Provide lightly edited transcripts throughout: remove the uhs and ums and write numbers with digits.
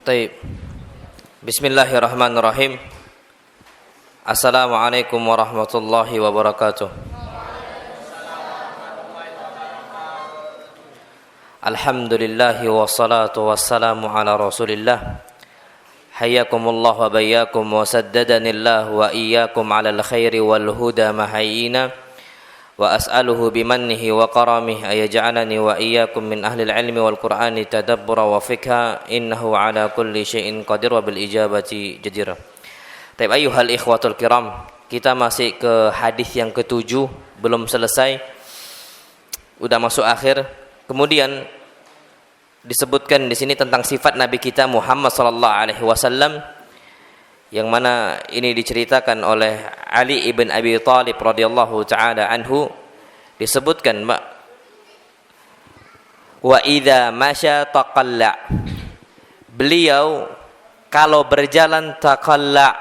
Taib. Bismillahirrahmanirrahim. Assalamualaikum warahmatullahi wabarakatuh. Alhamdulillahi wassalatu wassalamu ala rasulillah. Hayyakumullah wa bayyakum wa saddadanillah wa iyyakum ala al-khairi wal huda mahayyina. Wa as'aluhu bimannihi wa karamihi ayaj'alani wa iyyakum min ahli al-ilmi wal qur'ani tadabbura wa fikha innahu ala kulli syai'in qadir wa bil ijabati jadir. Taib ayyuhal ikhwatul kiram, kita masih ke hadis yang ke-7, belum selesai, udah masuk akhir. Kemudian disebutkan di sini tentang sifat Nabi kita Muhammad sallallahu alaihi wasallam, yang mana ini diceritakan oleh Ali ibn Abi Thalib radhiyallahu ta'ala anhu. Disebutkan, wa idza masya taqalla, beliau kalau berjalan taqalla,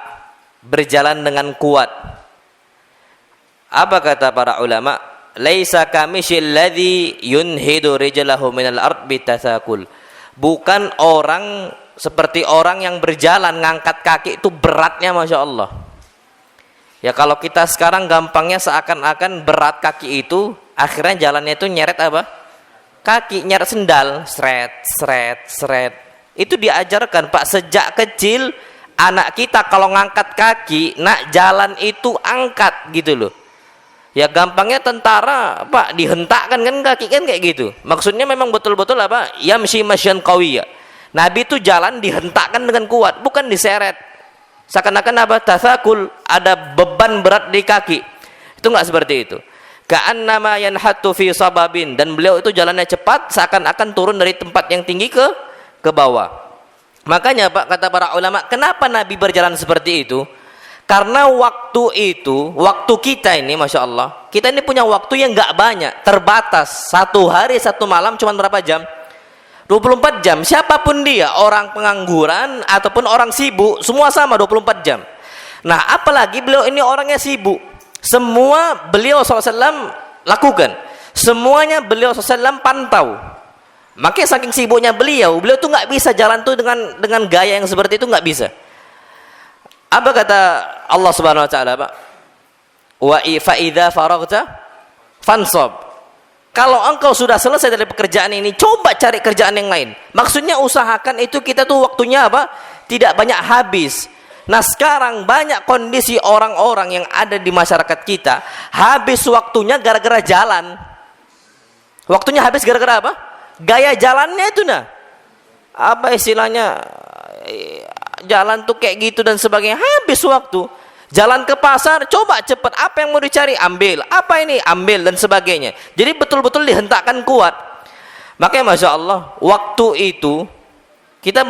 berjalan dengan kuat. Apa kata para ulama? Laisa kamishil ladzi yunhidu rijlahu minal ard bitasakul, bukan orang seperti orang yang berjalan ngangkat kaki itu beratnya Masya Allah. Ya kalau kita sekarang gampangnya seakan-akan berat kaki itu, akhirnya jalannya itu nyeret apa? Kaki, nyeret sendal, seret, seret, seret. Itu diajarkan Pak, sejak kecil anak kita kalau ngangkat kaki, nak jalan itu angkat gitu loh. Ya gampangnya tentara Pak, dihentakkan kan kaki kan kayak gitu. Maksudnya memang betul-betul apa? Yamshi masyan qawiyya. Nabi itu jalan dihentakkan dengan kuat, bukan diseret. Seakan-akan apa? Tasakul, ada beban berat di kaki. Itu enggak seperti itu. Ka'annama yanhatu fi sababin, dan beliau itu jalannya cepat, seakan-akan turun dari tempat yang tinggi ke bawah. Makanya Pak, kata para ulama, kenapa Nabi berjalan seperti itu? Karena waktu itu, waktu kita ini Masya Allah, kita ini punya waktu yang enggak banyak, terbatas. Satu hari, satu malam cuma berapa jam? 24 jam. Siapapun dia, orang pengangguran ataupun orang sibuk, semua sama 24 jam. Nah apalagi beliau ini orangnya sibuk. Semua beliau SAW lakukan, semuanya beliau SAW pantau. Makanya saking sibuknya beliau tuh nggak bisa jalan tuh dengan gaya yang seperti itu, nggak bisa. Apa kata Allah Subhanahu Wa Taala, Pak? Wa fa idza faraghta fansab. Kalau engkau sudah selesai dari pekerjaan ini, coba cari kerjaan yang lain. Maksudnya usahakan itu kita tuh waktunya apa? Tidak banyak habis. Nah sekarang banyak kondisi orang-orang yang ada di masyarakat kita, habis waktunya gara-gara jalan. Waktunya habis gara-gara apa? Gaya jalannya itu nah. Apa istilahnya? Jalan tuh kayak gitu dan sebagainya, habis waktu. Jalan ke pasar, coba cepat, apa yang mau dicari, ambil. Apa ini, ambil, dan sebagainya. Jadi betul-betul dihentakkan kuat. Makanya Masya Allah, waktu itu, kita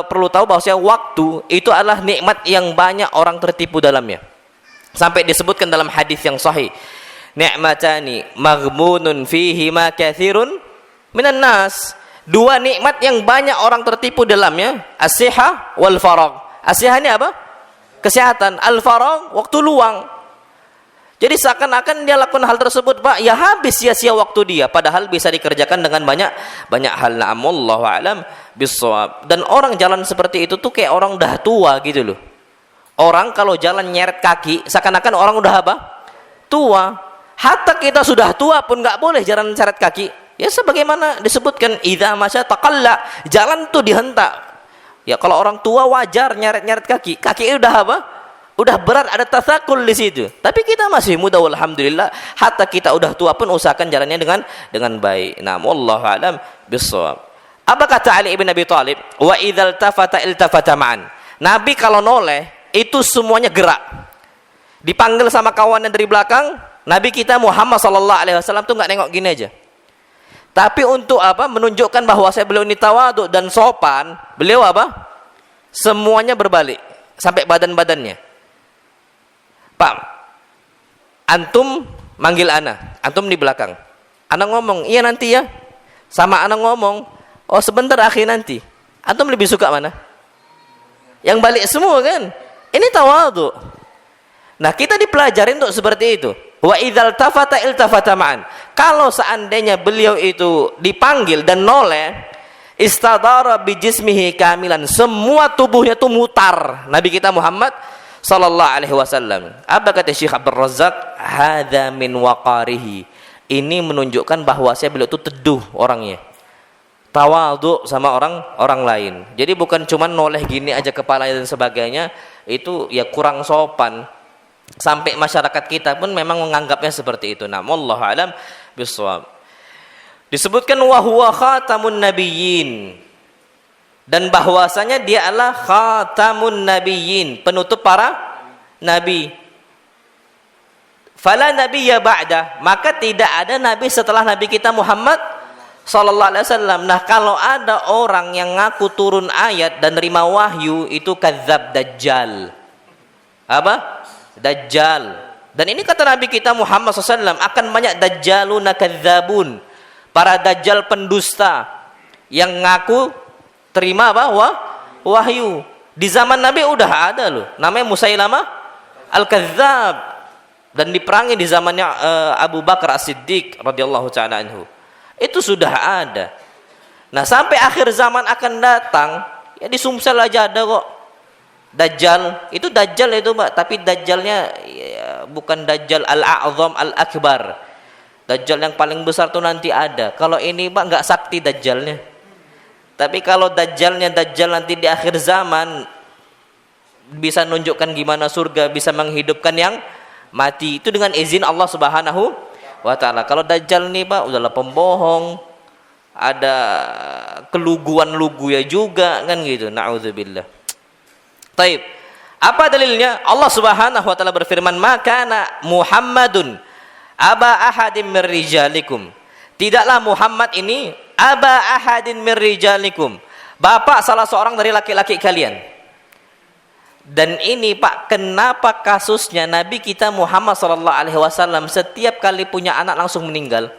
perlu tahu bahwasanya waktu itu adalah nikmat yang banyak orang tertipu dalamnya. Sampai disebutkan dalam hadis yang sahih, ni'matani maghmunun fihima katsirun minan nas. Dua nikmat yang banyak orang tertipu dalamnya, as-sihah wal faragh. As-sihah ini apa? Kesehatan, al-faragh, waktu luang. Jadi seakan-akan dia lakukan hal tersebut Pak, ya habis sia-sia waktu dia, padahal bisa dikerjakan dengan banyak hal. Na'amullahu a'lam bissawab. Dan orang jalan seperti itu tuh kayak orang udah tua gitu loh. Orang kalau jalan nyeret kaki, seakan-akan orang udah apa? Tua. Hatta kita sudah tua pun nggak boleh jalan seret kaki. Ya sebagaimana disebutkan, idza masya taqalla, jalan tuh dihentak. Ya kalau orang tua wajar nyeret-nyeret kaki udah apa? Udah berat, ada tasakul di situ. Tapi kita masih muda alhamdulillah. Hatta kita udah tua pun usahakan jalannya dengan baik. Nah, wallahu a'lam bissawab. Apa kata Ali ibn Abi Thalib? Wa idzal tafata iltafata ma'an. Nabi kalau noleh itu semuanya gerak. Dipanggil sama kawannya dari belakang, Nabi kita Muhammad sallallahu alaihi wasallam tuh enggak nengok gini aja. Tapi untuk apa? Menunjukkan bahwa beliau ini tawadhu dan sopan, beliau apa? Semuanya berbalik sampai badan-badannya. Pak, antum manggil ana, antum di belakang. Ana ngomong, iya nanti ya. Sama ana ngomong, oh sebentar akhi nanti. Antum lebih suka mana? Yang balik semua kan? Ini tawadhu. Nah kita dipelajarin untuk seperti itu. Wa idzal tafata iltafata ma'an. Kalau seandainya beliau itu dipanggil dan noleh, istadara bi jismihi kamilan, semua tubuhnya itu mutar Nabi kita Muhammad sallallahu alaihi wasallam. Apa kata Syekh Abdul Razak? Hadza min waqarihi, ini menunjukkan bahwa beliau itu teduh orangnya, tawadhu sama orang lain. Jadi bukan cuma noleh gini aja kepalanya dan sebagainya, itu ya kurang sopan. Sampai masyarakat kita pun memang menganggapnya seperti itu. Nah, wallahu alam bissawab. Disebutkan wa huwa khatamun nabiyyin, dan bahwasanya dia adalah khatamun nabiyyin, penutup para nabi. Fala nabiyya ba'da, maka tidak ada nabi setelah nabi kita Muhammad sallallahu alaihi wasallam. Nah, kalau ada orang yang ngaku turun ayat dan nerima wahyu, itu kadzab, dajjal. Apa? Dajjal. Dan ini kata Nabi kita Muhammad SAW, akan banyak dajjaluna kadzabun, para dajjal pendusta yang ngaku terima apa? Wahyu. Di zaman Nabi udah ada loh, namanya Musailamah al-Kadzab, dan diperangi di zamannya Abu Bakar As-Siddiq radhiyallahu taala anhu. Itu sudah ada. Nah, sampai akhir zaman akan datang, ya di Sumsel aja ada kok Dajjal. Itu Dajjal itu, Mbak, tapi Dajjalnya ya, bukan Dajjal al-A'zam al-Akbar. Dajjal yang paling besar tuh nanti ada. Kalau ini, Mbak, nggak sakti Dajjalnya. Tapi kalau Dajjalnya Dajjal nanti di akhir zaman, bisa nunjukkan gimana surga, bisa menghidupkan yang mati, itu dengan izin Allah Subhanahu wa ta'ala. Kalau Dajjal nih, Pak, udahlah pembohong, ada keluguan-lugu ya juga kan gitu. Na'udzubillah. Taib. Apa dalilnya? Allah Subhanahu wa taala berfirman, "Maka Muhammadun aba ahadin min rijalikum." Tidaklah Muhammad ini aba ahadin min rijalikum, bapak salah seorang dari laki-laki kalian. Dan ini, Pak, kenapa kasusnya Nabi kita Muhammad sallallahu alaihi wasallam setiap kali punya anak langsung meninggal?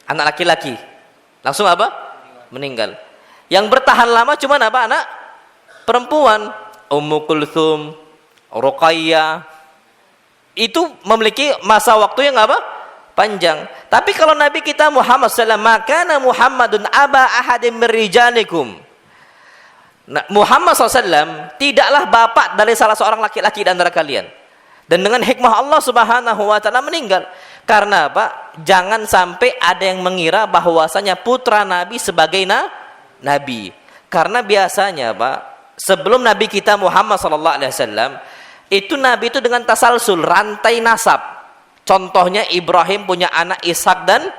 Anak laki-laki langsung apa? Meninggal. Yang bertahan lama cuma apa? Anak perempuan. Ummu Kulthum, Ruqayyah, itu memiliki masa waktu yang apa? Panjang. Tapi kalau Nabi kita Muhammad sallallahu alaihi wasallam, "Makana Muhammadun aba ahadin min rijalikum." Nah, Muhammad SAW tidaklah bapak dari salah seorang laki-laki di antara kalian. Dan dengan hikmah Allah Subhanahu wa taala meninggal. Karena apa? Jangan sampai ada yang mengira bahwasanya putra Nabi sebagai nabi. Karena biasanya, Pak, sebelum Nabi kita Muhammad SAW, itu Nabi itu dengan tasalsul, rantai nasab. Contohnya Ibrahim punya anak Ishak dan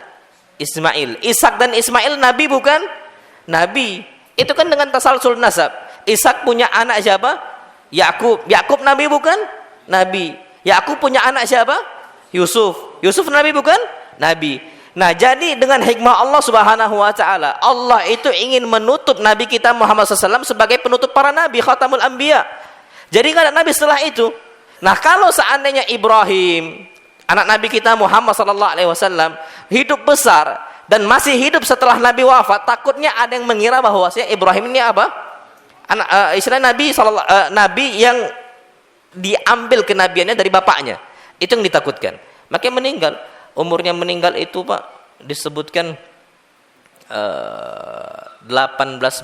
Ismail. Ishak dan Ismail Nabi bukan? Nabi. Itu kan dengan tasalsul nasab. Ishak punya anak siapa? Yakub. Yakub Nabi bukan? Nabi. Yakub punya anak siapa? Yusuf. Yusuf Nabi bukan? Nabi. Nah, jadi dengan hikmah Allah Subhanahu wa taala, Allah itu ingin menutup Nabi kita Muhammad SAW sebagai penutup para nabi, khatamul anbiya. Jadi enggak ada nabi setelah itu. Nah, kalau seandainya Ibrahim, anak Nabi kita Muhammad SAW, hidup besar dan masih hidup setelah Nabi wafat, takutnya ada yang mengira bahwa Ibrahim ini apa? Anak istilah Nabi yang diambil kenabiannya dari bapaknya. Itu yang ditakutkan. Makanya meninggal. Umurnya meninggal itu, Pak, disebutkan 18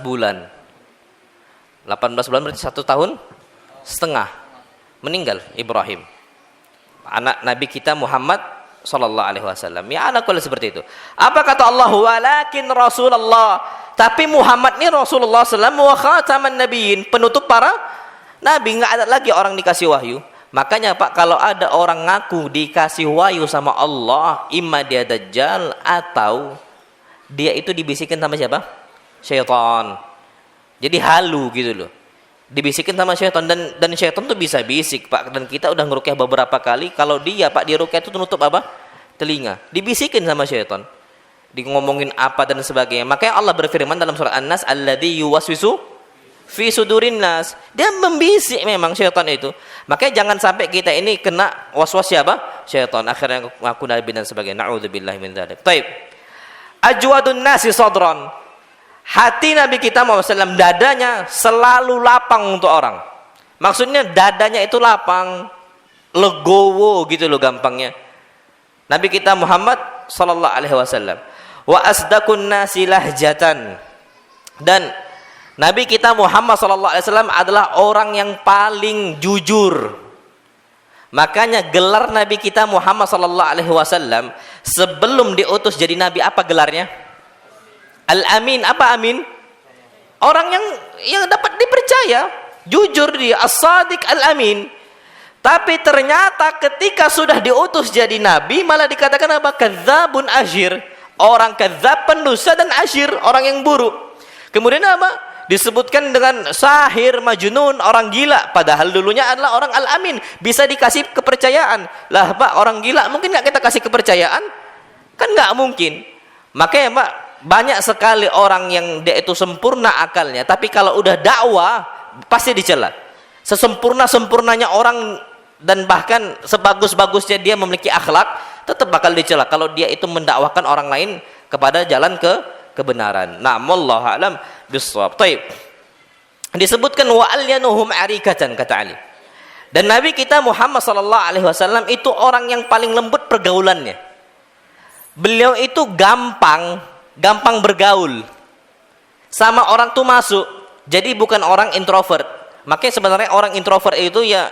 bulan. 18 bulan berarti 1 tahun setengah. Meninggal Ibrahim, anak Nabi kita Muhammad sallallahu alaihi wasallam. Ya, anak kalau seperti itu. Apa kata Allah? Walakin Rasulullah. Tapi Muhammad ini Rasulullah sallallahu alaihi wasallam wa khataman nabiyyin, penutup para nabi. Enggak ada lagi orang dikasih wahyu. Makanya, Pak, kalau ada orang ngaku dikasih wahyu sama Allah, imma dia dajjal atau dia itu dibisikin sama siapa? Syaitan. Jadi halu gitu loh. Dibisikin sama syaitan, dan syaitan tuh bisa bisik, Pak. Dan kita udah ngerukyah beberapa kali, kalau dia, Pak, di rukyah itu tutup apa? Telinga. Dibisikin sama syaitan. Di ngomongin apa dan sebagainya. Makanya Allah berfirman dalam surat An-Nas, "Alladzi yuwaswisu fi sudurin nas." Dia membisik memang syaitan itu. Makanya jangan sampai kita ini kena waswas siapa? Syaitan. Akhirnya ngaku nabi dan sebagainya. Na'udzubillahi min dzalik. Baik. Ajwadun nasi sadran. Hati Nabi kita Muhammad SAW, dadanya selalu lapang untuk orang. Maksudnya dadanya itu lapang, legowo gitu loh gampangnya. Nabi kita Muhammad sallallahu alaihi wasallam. Wa asdaqun nasi lahjatan. Dan Nabi kita Muhammad SAW adalah orang yang paling jujur. Makanya gelar Nabi kita Muhammad SAW sebelum diutus jadi Nabi, apa gelarnya? Al-Amin. Apa amin? Orang yang dapat dipercaya, jujur dia, As-Sadiq Al-Amin. Tapi ternyata ketika sudah diutus jadi Nabi, malah dikatakan apa? Kadzabun asyir. Orang kadzab, pendusta, dan asyir, orang yang buruk. Kemudian apa? Disebutkan dengan sahir, majnun, orang gila. Padahal dulunya adalah orang al-amin, bisa dikasih kepercayaan. Lah Pak, orang gila mungkin nggak kita kasih kepercayaan? Kan nggak mungkin. Makanya Pak, banyak sekali orang yang dia itu sempurna akalnya, tapi kalau udah dakwah pasti dicela. Sesempurna-sempurnanya orang dan bahkan sebagus-bagusnya dia memiliki akhlak, tetap bakal dicela kalau dia itu mendakwakan orang lain kepada jalan kebenaran. Nah, wallahu a'lam bissawab. Baik. Disebutkan wa alyanuhum arikatan, kata Ali. Dan Nabi kita Muhammad sallallahu alaihi wasallam itu orang yang paling lembut pergaulannya. Beliau itu gampang bergaul. Sama orang tuh masuk. Jadi bukan orang introvert. Makanya sebenarnya orang introvert itu ya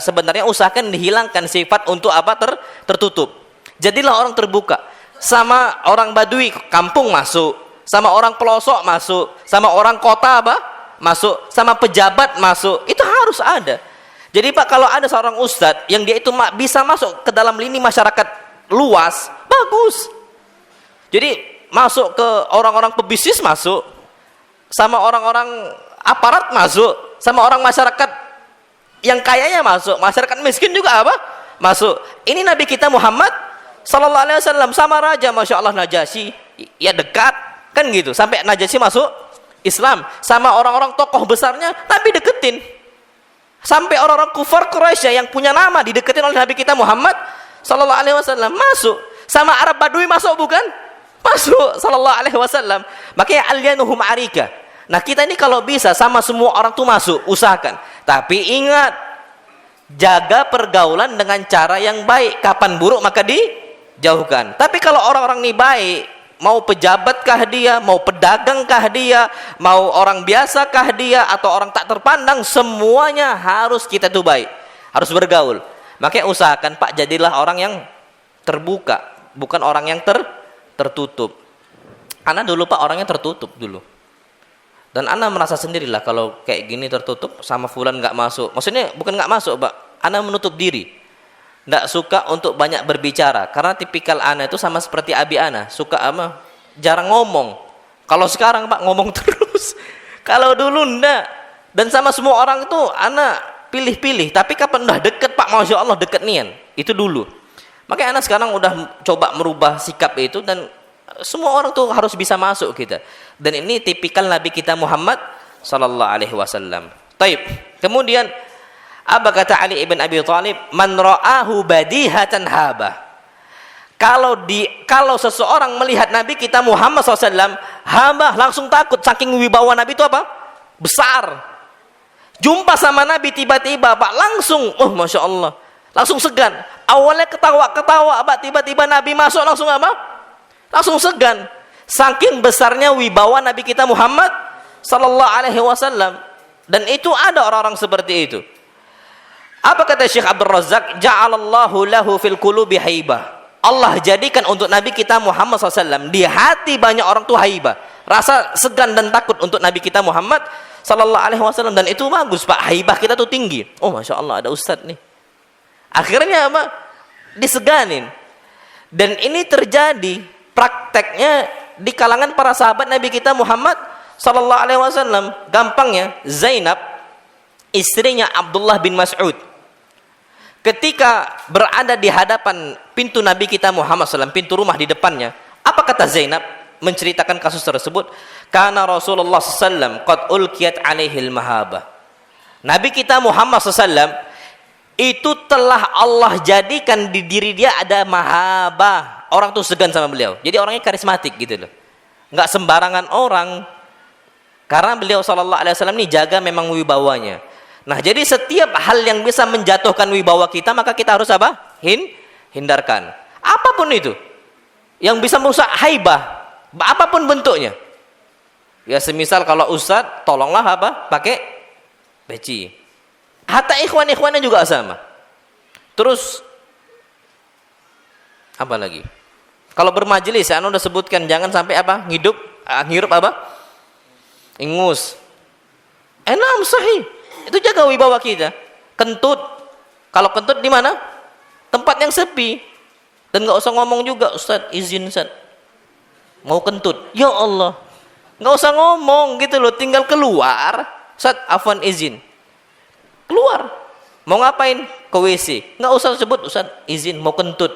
sebenarnya usahakan dihilangkan sifat untuk apa? Tertutup. Jadilah orang terbuka. Sama orang badui kampung masuk, sama orang pelosok masuk, sama orang kota apa? Masuk, sama pejabat masuk. Itu harus ada. Jadi Pak, kalau ada seorang ustadz yang dia itu bisa masuk ke dalam lini masyarakat luas, bagus. Jadi masuk ke orang-orang pebisnis masuk, sama orang-orang aparat masuk, sama orang masyarakat yang kayanya masuk, masyarakat miskin juga apa? Masuk. Ini Nabi kita Muhammad Sallallahu Alaihi Wasallam sama raja, masya Allah, Najasyi, ya dekat kan gitu, sampai Najasyi masuk Islam. Sama orang-orang tokoh besarnya Nabi deketin, sampai orang-orang kufar Quraisy yang punya nama dideketin oleh Nabi kita Muhammad Sallallahu Alaihi Wasallam masuk. Sama Arab Badui masuk bukan? Masuk Sallallahu Alaihi Wasallam. Makanya alyanuhum arika. Nah kita ini kalau bisa sama semua orang tuh masuk, usahakan. Tapi ingat, jaga pergaulan dengan cara yang baik. Kapan buruk maka dijauhkan. Tapi kalau orang-orang ini baik, mau pejabatkah dia, mau pedagangkah dia, mau orang biasakah dia, atau orang tak terpandang, semuanya harus kita tuh baik, harus bergaul. Makanya usahakan Pak, jadilah orang yang terbuka, bukan orang yang tertutup. Ana dulu Pak orangnya tertutup dulu, dan Ana merasa sendirilah kalau kayak gini tertutup, sama fulan nggak masuk. Maksudnya bukan nggak masuk Pak, Ana menutup diri. Tidak suka untuk banyak berbicara, karena tipikal Ana itu sama seperti abi Ana, suka apa? Jarang ngomong. Kalau sekarang Pak ngomong terus. Kalau dulu enggak. Dan sama semua orang itu Ana pilih-pilih. Tapi kapan udah deket Pak, masya Allah deket nian. Itu dulu. Makanya Ana sekarang udah coba merubah sikap itu, dan semua orang tuh harus bisa masuk kita. Dan ini tipikal Nabi kita Muhammad sallallahu alaihi wasallam. Taib. Kemudian apa kata Ali ibn Abi Thalib? Man ra'ahu badihatan haba. Kalau seseorang melihat Nabi kita Muhammad SAW, haba, langsung takut. Saking wibawa Nabi itu apa? Besar. Jumpa sama Nabi tiba-tiba Pak, langsung, oh masya Allah, langsung segan. Awalnya ketawa-ketawa Pak, tiba-tiba Nabi masuk langsung apa? Langsung segan. Saking besarnya wibawa Nabi kita Muhammad sallallahu alaihi wasallam. Dan itu ada orang-orang seperti itu. Apa kata Syekh Abdul Razak? Ja'alallahu lahu fil qulubi haibah. Allah jadikan untuk Nabi kita Muhammad SAW di hati banyak orang tuh haibah, rasa segan dan takut untuk Nabi kita Muhammad sallallahu alaihi wasallam. Dan itu bagus Pak, haibah kita tuh tinggi. Oh masya Allah, ada ustadz nih. Akhirnya apa? Diseganin. Dan ini terjadi prakteknya di kalangan para sahabat Nabi kita Muhammad sallallahu alaihi wasallam. Gampangnya, Zainab istrinya Abdullah bin Mas'ud ketika berada di hadapan pintu Nabi kita Muhammad SAW, pintu rumah di depannya, apa kata Zainab menceritakan kasus tersebut? Karena Rasulullah SAW qad ulqiyat alaihil mahabah. Nabi kita Muhammad SAW itu telah Allah jadikan di diri dia ada mahabah. Orang tuh segan sama beliau. Jadi orangnya karismatik gitu loh. Nggak sembarangan orang. Karena beliau SAW ini jaga memang wibawanya. Nah, jadi setiap hal yang bisa menjatuhkan wibawa kita, maka kita harus apa? Hindarkan. Apapun itu yang bisa merusak haibah, apapun bentuknya. Ya semisal kalau ustaz, tolonglah apa? Pakai peci. Hatta ikhwan-ikhwannya juga sama. Terus apa lagi? Kalau bermajelis, saya udah sebutkan jangan sampai apa? Ngirup apa? Ingus. Enam sahih. Itu jaga wibawa kita. Kentut. Kalau kentut di mana? Tempat yang sepi. Dan nggak usah ngomong juga, Ustaz, izin Ustaz. Mau kentut. Ya Allah. Nggak usah ngomong gitu loh, tinggal keluar. Ustaz, afwan izin. Keluar. Mau ngapain? Ke WC. Nggak usah sebut, Ustaz, izin mau kentut.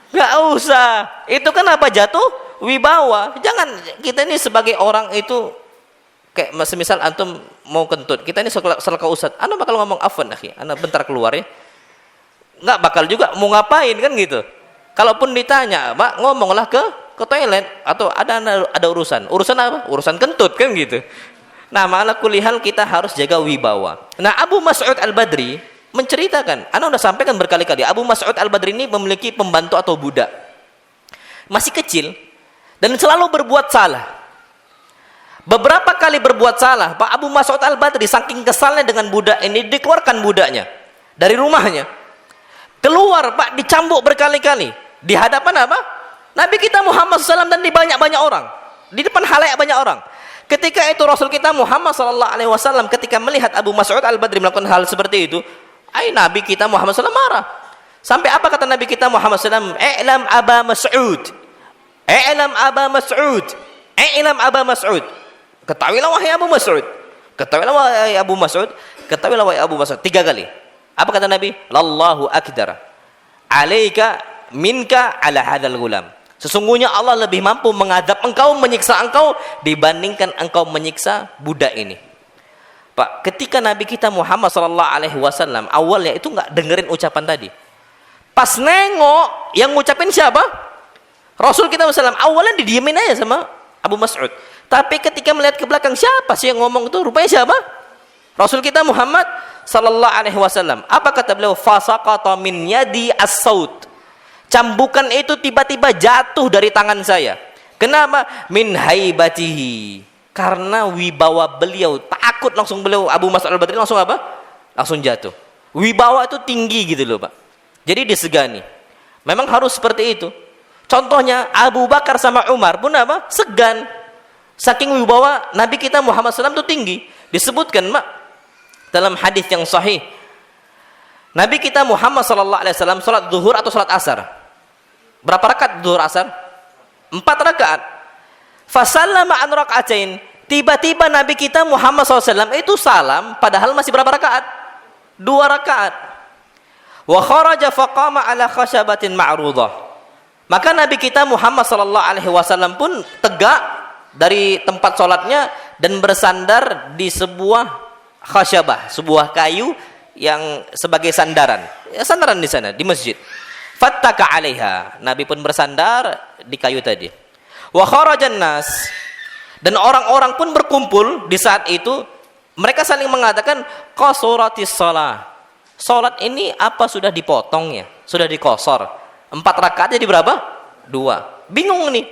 Nggak usah. Itu kan apa? Jatuh wibawa. Jangan kita ini sebagai orang itu kayak semisal antum mau kentut. Kita ini selaka Ustaz. Anda bakal ngomong afwan akhi. Anda bentar keluar ya. Nggak bakal juga mau ngapain kan gitu. Kalaupun ditanya, Pak, ngomonglah ke toilet atau ada urusan apa? Urusan kentut kan gitu. Nah, malah kulihal kita harus jaga wibawa. Nah, Abu Mas'ud Al-Badri menceritakan, ana udah sampaikan berkali-kali, Abu Mas'ud Al-Badri ini memiliki pembantu atau budak masih kecil dan selalu berbuat salah. Beberapa kali berbuat salah, Pak Abu Mas'ud Al-Badri saking kesalnya dengan budak ini, dikeluarkan budaknya dari rumahnya. Keluar, Pak, dicambuk berkali-kali di hadapan apa? Nabi kita Muhammad SAW dan di banyak-banyak orang, di depan halayak banyak orang. Ketika itu Rasul kita Muhammad SAW ketika melihat Abu Mas'ud Al-Badri melakukan hal seperti itu, Nabi kita Muhammad SAW marah. Sampai apa kata Nabi kita Muhammad SAW? I'lam Aba Mas'ud, i'lam Aba Mas'ud, i'lam Aba Mas'ud. Ketahuilah wahai Abu Mas'ud, ketahuilah wahai Abu Mas'ud, ketahuilah wahai Abu Mas'ud. 3 kali. Apa kata Nabi? Lallahu akbar, alaika minka ala hadzal gulam. Sesungguhnya Allah lebih mampu mengadab engkau, menyiksa engkau dibandingkan engkau menyiksa budak ini. Pak, ketika Nabi kita Muhammad SAW awalnya itu nggak dengerin ucapan tadi. Pas nengok yang ngucapin siapa? Rasul kita SAW. Awalnya didiemin aja sama Abu Mas'ud. Tapi ketika melihat ke belakang, siapa sih yang ngomong itu? Rupanya siapa? Rasul kita Muhammad SAW. Apa kata beliau? Fasaqata min yadi as-saut. Cambukan itu tiba-tiba jatuh dari tangan saya. Kenapa? Min haibatihi. Karena wibawa beliau, takut langsung beliau Abu Mas'ud Al-Badri langsung apa? Langsung jatuh. Wibawa itu tinggi gitu loh, Pak. Jadi disegani. Memang harus seperti itu. Contohnya Abu Bakar sama Umar pun apa? Segan. Saking wibawa Nabi kita Muhammad SAW itu tinggi. Disebutkan, Pak, dalam hadis yang sahih. Nabi kita Muhammad SAW salat zuhur atau salat asar. Berapa rakaat zuhur asar? 4 rakaat. Fasallama an raka'atain. Tiba-tiba Nabi kita Muhammad SAW itu salam padahal masih berapa rakaat? 2 rakaat. Wa kharaja faqama ala khashabatin ma'rudah. Maka Nabi kita Muhammad SAW pun tegak dari tempat salatnya dan bersandar di sebuah khashabah, sebuah kayu yang sebagai sandaran. Ya, sandaran di sana di masjid. Fattaka 'alaiha. Nabi pun bersandar di kayu tadi. Wa kharajan nas, dan orang-orang pun berkumpul di saat itu. Mereka saling mengatakan qasuratis shalah. Salat ini apa sudah dipotong ya? Sudah dikosor. 4 rakaat jadi berapa? 2. Bingung nih.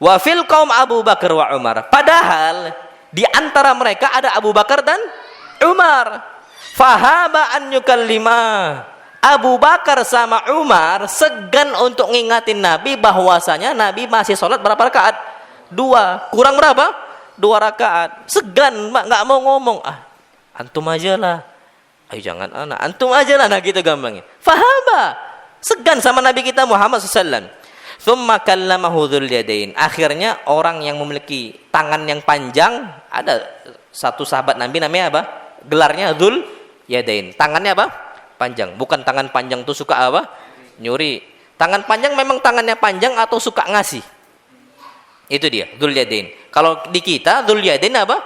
Wa fil qaum Abu Bakar wa Umar. Padahal di antara mereka ada Abu Bakar dan Umar. Fahaba an yukallima. Abu Bakar sama Umar segan untuk ngingatin Nabi bahwasanya Nabi masih sholat berapa rakaat? 2. Kurang berapa? 2 rakaat. Segan, nggak mau ngomong. Antum aja lah. Ayo jangan anak. Antum aja lah. Nah gitu gampangnya. Fahaba. Segan sama Nabi kita Muhammad SAW. Thumma kallamahu dzul yadain. Akhirnya orang yang memiliki tangan yang panjang, ada satu sahabat Nabi namanya apa? Gelarnya Dzul Yadain. Tangannya apa? Panjang. Bukan tangan panjang tuh suka apa? Nyuri. Tangan panjang memang tangannya panjang atau suka ngasih. Itu dia, Dzul Yadain. Kalau di kita Dzul Yadain apa?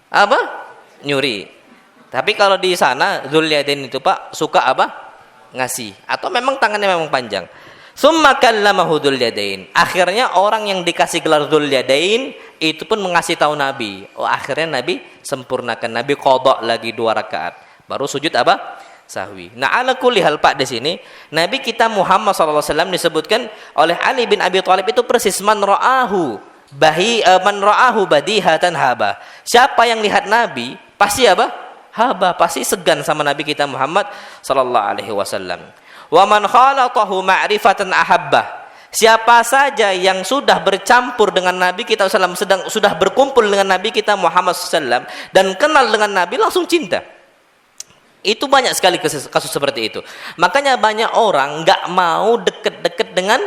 Apa? Nyuri. Tapi kalau di sana Dzul Yadain itu, Pak, suka apa? Ngasih. Atau memang tangannya memang panjang. Summa kallamahu Dzul Yadain. Akhirnya orang yang dikasih gelar Dzul Yadain itu pun mengasih tahu Nabi. Oh, akhirnya Nabi sempurnakan. Nabi qadha lagi 2 rakaat. Baru sujud apa? Sahwi. Nah, ala kulli hal, Pak, di sini Nabi kita Muhammad SAW disebutkan oleh Ali bin Abi Thalib itu persis man ra'ahu Man ra'ahu badihatan haba. Siapa yang lihat Nabi pasti apa? Haba, pasti segan sama Nabi kita Muhammad sallallahu alaihi wasallam. Wa man khalatahu ma'rifatan ahabbah. Siapa saja yang sudah bercampur dengan Nabi kita SAW, sudah berkumpul dengan Nabi kita Muhammad SAW dan kenal dengan Nabi, langsung cinta. Itu banyak sekali kasus seperti itu. Makanya banyak orang nggak mau deket-deket dengan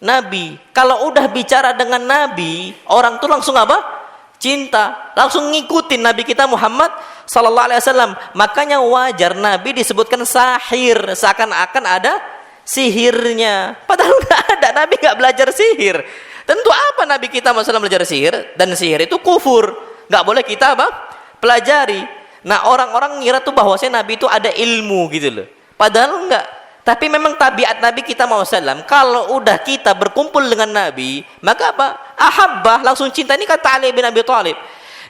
Nabi. Kalau udah bicara dengan Nabi, orang tuh langsung apa? Cinta, langsung ngikutin Nabi kita Muhammad sallallahu alaihi wasallam. Makanya wajar Nabi disebutkan sahir, seakan-akan ada sihirnya. Padahal nggak ada, Nabi nggak belajar sihir. Tentu apa Nabi kita Muhammad belajar sihir, dan sihir itu kufur, nggak boleh kita apa? Pelajari. Nah, orang-orang ngira tuh bahwasanya Nabi itu ada ilmu gitu loh. Padahal enggak. Tapi memang tabiat Nabi kita Muhammad, kalau udah kita berkumpul dengan Nabi, maka apa? Ahabbah, langsung cinta. Ini kata Ali bin Abi Thalib.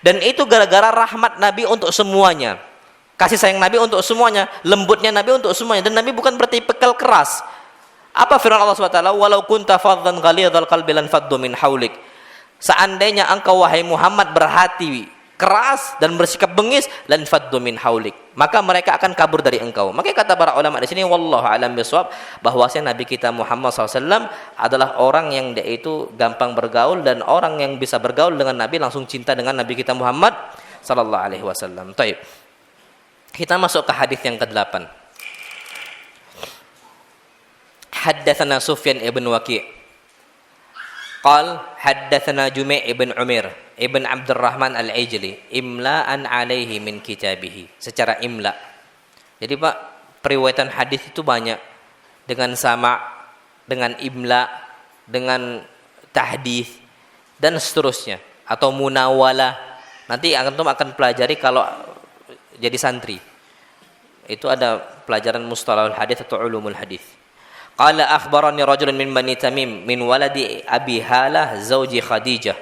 Dan itu gara-gara rahmat Nabi untuk semuanya. Kasih sayang Nabi untuk semuanya, lembutnya Nabi untuk semuanya, dan Nabi bukan bertipikal keras. Apa firman Allah SWT? Walau kunta faddan ghalidhal qalbi lan faddu min haulik. Seandainya engkau wahai Muhammad berhati keras dan bersikap bengis, lan faddu min haulik, maka mereka akan kabur dari engkau. Maka kata para ulama di sini, wallahu alam bisawab, bahwasanya Nabi kita Muhammad SAW adalah orang yang dia itu gampang bergaul, dan orang yang bisa bergaul dengan Nabi langsung cinta dengan Nabi kita Muhammad sallallahu alaihi wasallam. Baik. Kita masuk ke hadis yang ke-8. Haddatsana Sufyan ibn Waqi'. Qal haddatsana Jumi' ibn Umair ibn Abdurrahman al-Ijli imla'an alaihi min kitabihi. Secara imla. Jadi Pak, periwayatan hadis itu banyak dengan sama, dengan imla, dengan tahdits dan seterusnya, atau munawwalah. Nanti antum akan pelajari kalau jadi santri. Itu ada pelajaran mustalahul hadis atau ulumul hadis. Qala akhbarani rajulun min Bani Tamim min waladi Abi Halah zauji Khadijah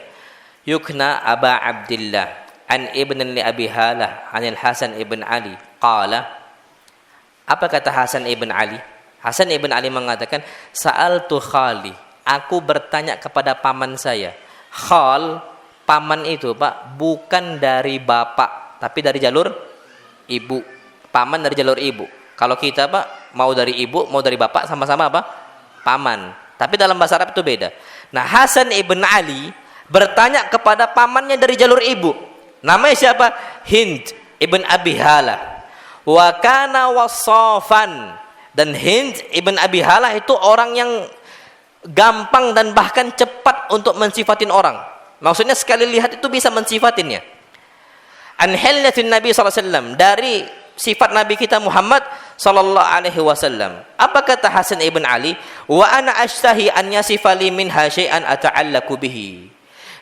yukna Aba Abdillah an ibn li Abi Halah anil Hasan ibn Ali qala. Apa kata Hasan ibn Ali? Hasan ibn Ali mengatakan, sa'altu khali, aku bertanya kepada paman saya. Khal, paman itu Pak, bukan dari bapak, tapi dari jalur ibu. Paman dari jalur ibu. Kalau kita Pak, mau dari ibu, mau dari bapak, sama-sama apa? Paman. Tapi dalam bahasa Arab itu beda. Nah, Hasan ibn Ali bertanya kepada pamannya dari jalur ibu. Namanya siapa? Hind ibn Abi Halah. Wa kana wasafan. Dan Hind ibn Abi Halah itu orang yang gampang dan bahkan cepat untuk mensifatin orang. Maksudnya sekali lihat itu bisa mensifatinnya. An hilyatin Nabi SAW, dari sifat Nabi kita Muhammad sallallahu alaihi wasallam. Apa kata Hasan ibn Ali? Wa ana ashtahi an yasifa li minha syai'an ata'allaku bihi.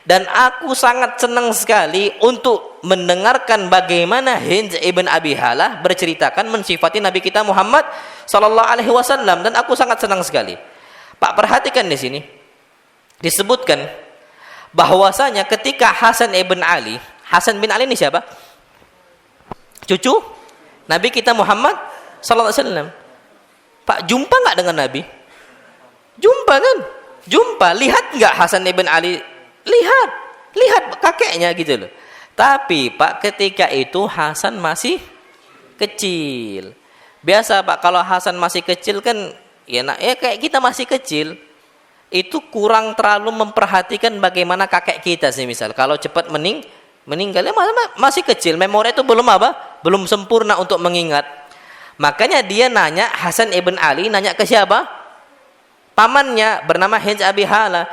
Dan aku sangat senang sekali untuk mendengarkan bagaimana Hind ibn Abi Halah berceritakan mensifati Nabi kita Muhammad sallallahu alaihi wasallam, dan aku sangat senang sekali. Pak, perhatikan di sini. Disebutkan bahwasanya ketika Hasan ibn Ali, Hasan bin Ali ini siapa? Cucu Nabi kita Muhammad sallallahu alaihi wasallam. Pak, jumpa enggak dengan Nabi? Jumpa kan? Jumpa. Lihat enggak Hasan ibn Ali? Lihat kakeknya gitu loh. Tapi Pak, ketika itu Hasan masih kecil. Biasa Pak, kalau Hasan masih kecil kan ya kayak kita masih kecil, itu kurang terlalu memperhatikan bagaimana kakek kita sih. Misal kalau cepat meninggalnya masih kecil, memori itu belum apa? Belum sempurna untuk mengingat. Makanya dia nanya, Hasan ibn Ali nanya ke siapa? Pamannya bernama Hind Abi Halah.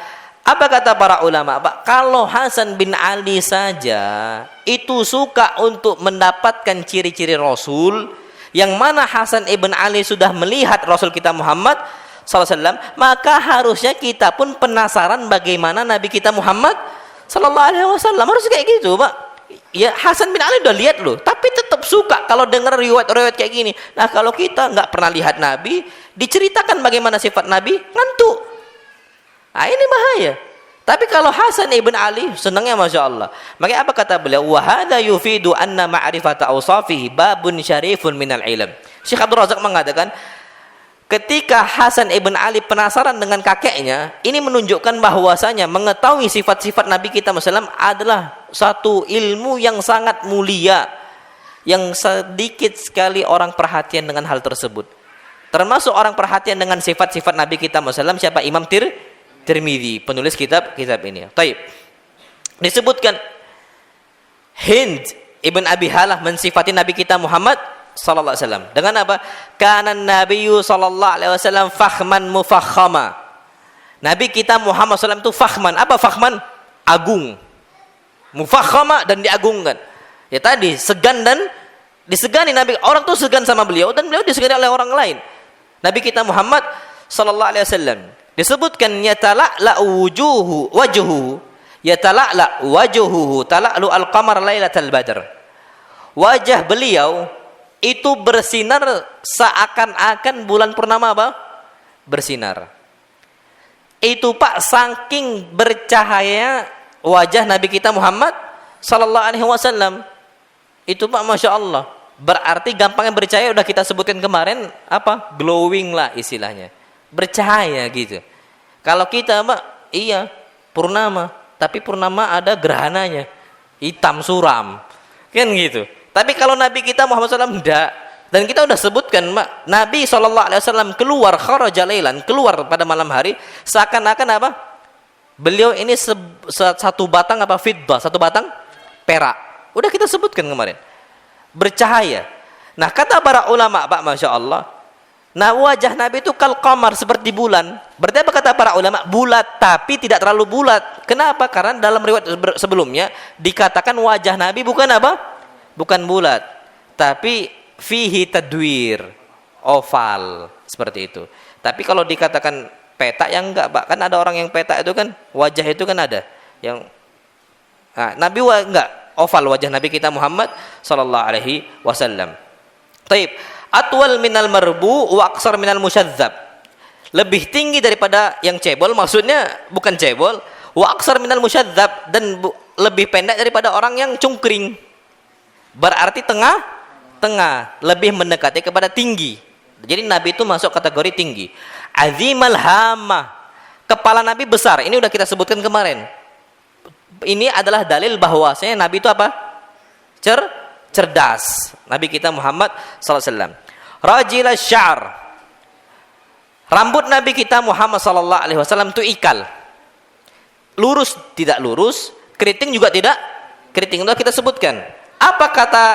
Apa kata para ulama? Pak, kalau Hasan bin Ali saja itu suka untuk mendapatkan ciri-ciri Rasul, yang mana Hasan ibn Ali sudah melihat Rasul kita Muhammad SAW, maka harusnya kita pun penasaran bagaimana Nabi kita Muhammad sallallahu alaihi wasallam. Harus kayak gitu, Pak. Ya, Hasan bin Ali udah lihat loh, tapi tetap suka kalau dengar riwayat-riwayat kayak gini. Nah, kalau kita nggak pernah lihat Nabi, diceritakan bagaimana sifat Nabi, ngantuk. Nah, ini bahaya. Tapi kalau Hasan ibn Ali senangnya Masya Allah. Makanya apa kata beliau? Wa hadza yufidu anna ma'rifata awsafihi babun syarifun minal ilm. Syekh Abdul Razak mengatakan Ketika Hasan ibn Ali penasaran dengan kakeknya, ini menunjukkan bahwasanya mengetahui sifat-sifat Nabi kita SAW adalah satu ilmu yang sangat mulia, yang sedikit sekali orang perhatian dengan hal tersebut. Termasuk orang perhatian dengan sifat-sifat Nabi kita SAW siapa? Imam Tirmidzi, penulis kitab ini. Taib. Disebutkan Hind ibn Abi Halah mensifati Nabi kita Muhammad sallallahu alaihi wasallam dengan apa? Kana Nabiyyu sallallahu alaihi wasallam fakhman mufakhama. Nabi kita Muhammad SAW itu fakhman. Apa fakhman? Agung. Mufakhama dan diagungkan. Ya tadi segan dan disegani Nabi. Orang tuh segan sama beliau dan beliau disegani oleh orang lain. Nabi kita Muhammad sallallahu alaihi wasallam disebutkan yatala'la wajhuhu yatala'la wajhuhu tala'lu al-qamar lailatal badr. Wajah beliau itu bersinar seakan-akan bulan purnama apa? Bersinar. Itu Pak saking bercahaya wajah Nabi kita Muhammad sallallahu alaihi wasallam. Itu Pak Masya Allah. Berarti gampangnya bercahaya udah kita sebutkan kemarin apa? Glowing lah istilahnya. Bercahaya gitu. Kalau kita Pak, iya purnama, tapi purnama ada gerhananya. Hitam suram. Kan gitu. Tapi kalau Nabi kita Muhammad SAW enggak. Dan kita udah sebutkan Nabi SAW keluar kharaja lailan, keluar pada malam hari seakan-akan apa? Beliau ini satu batang apa? Fiddah, satu batang perak. Udah kita sebutkan kemarin. Bercahaya. Nah kata para ulama Pak Masya Allah, nah wajah Nabi itu kal qamar seperti bulan. Berarti apa kata para ulama? Bulat tapi tidak terlalu bulat. Kenapa? Karena dalam riwayat sebelumnya dikatakan wajah Nabi bukan apa? Bukan bulat, tapi fihi tadwir, oval, seperti itu. Tapi kalau dikatakan petak yang enggak Pak, kan ada orang yang petak itu kan, wajah itu kan ada yang Nabi enggak, oval wajah Nabi kita Muhammad sallallahu alaihi wasallam. Taib, atwal minal marbu wa aqsar minal musyadzab. Lebih tinggi daripada yang cebol, maksudnya bukan cebol, wa aqsar minal musyadzab, dan lebih pendek daripada orang yang cungkring. Berarti tengah, lebih mendekati kepada tinggi. Jadi Nabi itu masuk kategori tinggi. Azimal hamah, kepala Nabi besar. Ini udah kita sebutkan kemarin. Ini adalah dalil bahwasanya Nabi itu apa? Cerdas. Nabi kita Muhammad SAW. Rajil syar. Rambut Nabi kita Muhammad SAW itu ikal. Lurus tidak lurus, keriting juga tidak keriting. Udah kita sebutkan. Apa kata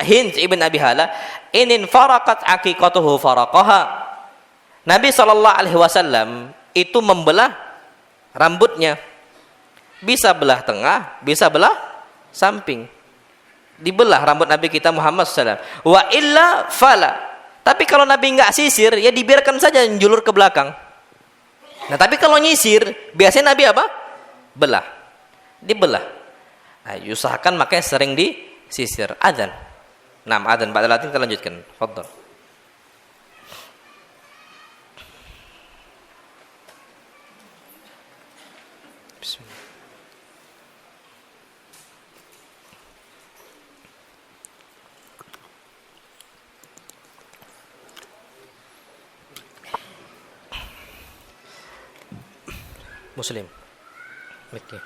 Hind ibn Abi Halah? Inin farakat aqiqatuhu faraqaha. Nabi SAW itu membelah rambutnya. Bisa belah tengah, bisa belah samping. Dibelah rambut Nabi kita Muhammad SAW. Wa illa fala. Tapi kalau Nabi enggak sisir, ya dibiarkan saja njulur ke belakang. Nah, tapi kalau nyisir, biasanya Nabi apa? Belah. Dibelah. Nah, usahakan makanya sering disisir. Adzan. Nah, adzan ba'da latin kita lanjutkan. Fadhal. Bismillah. Muslim. Oke.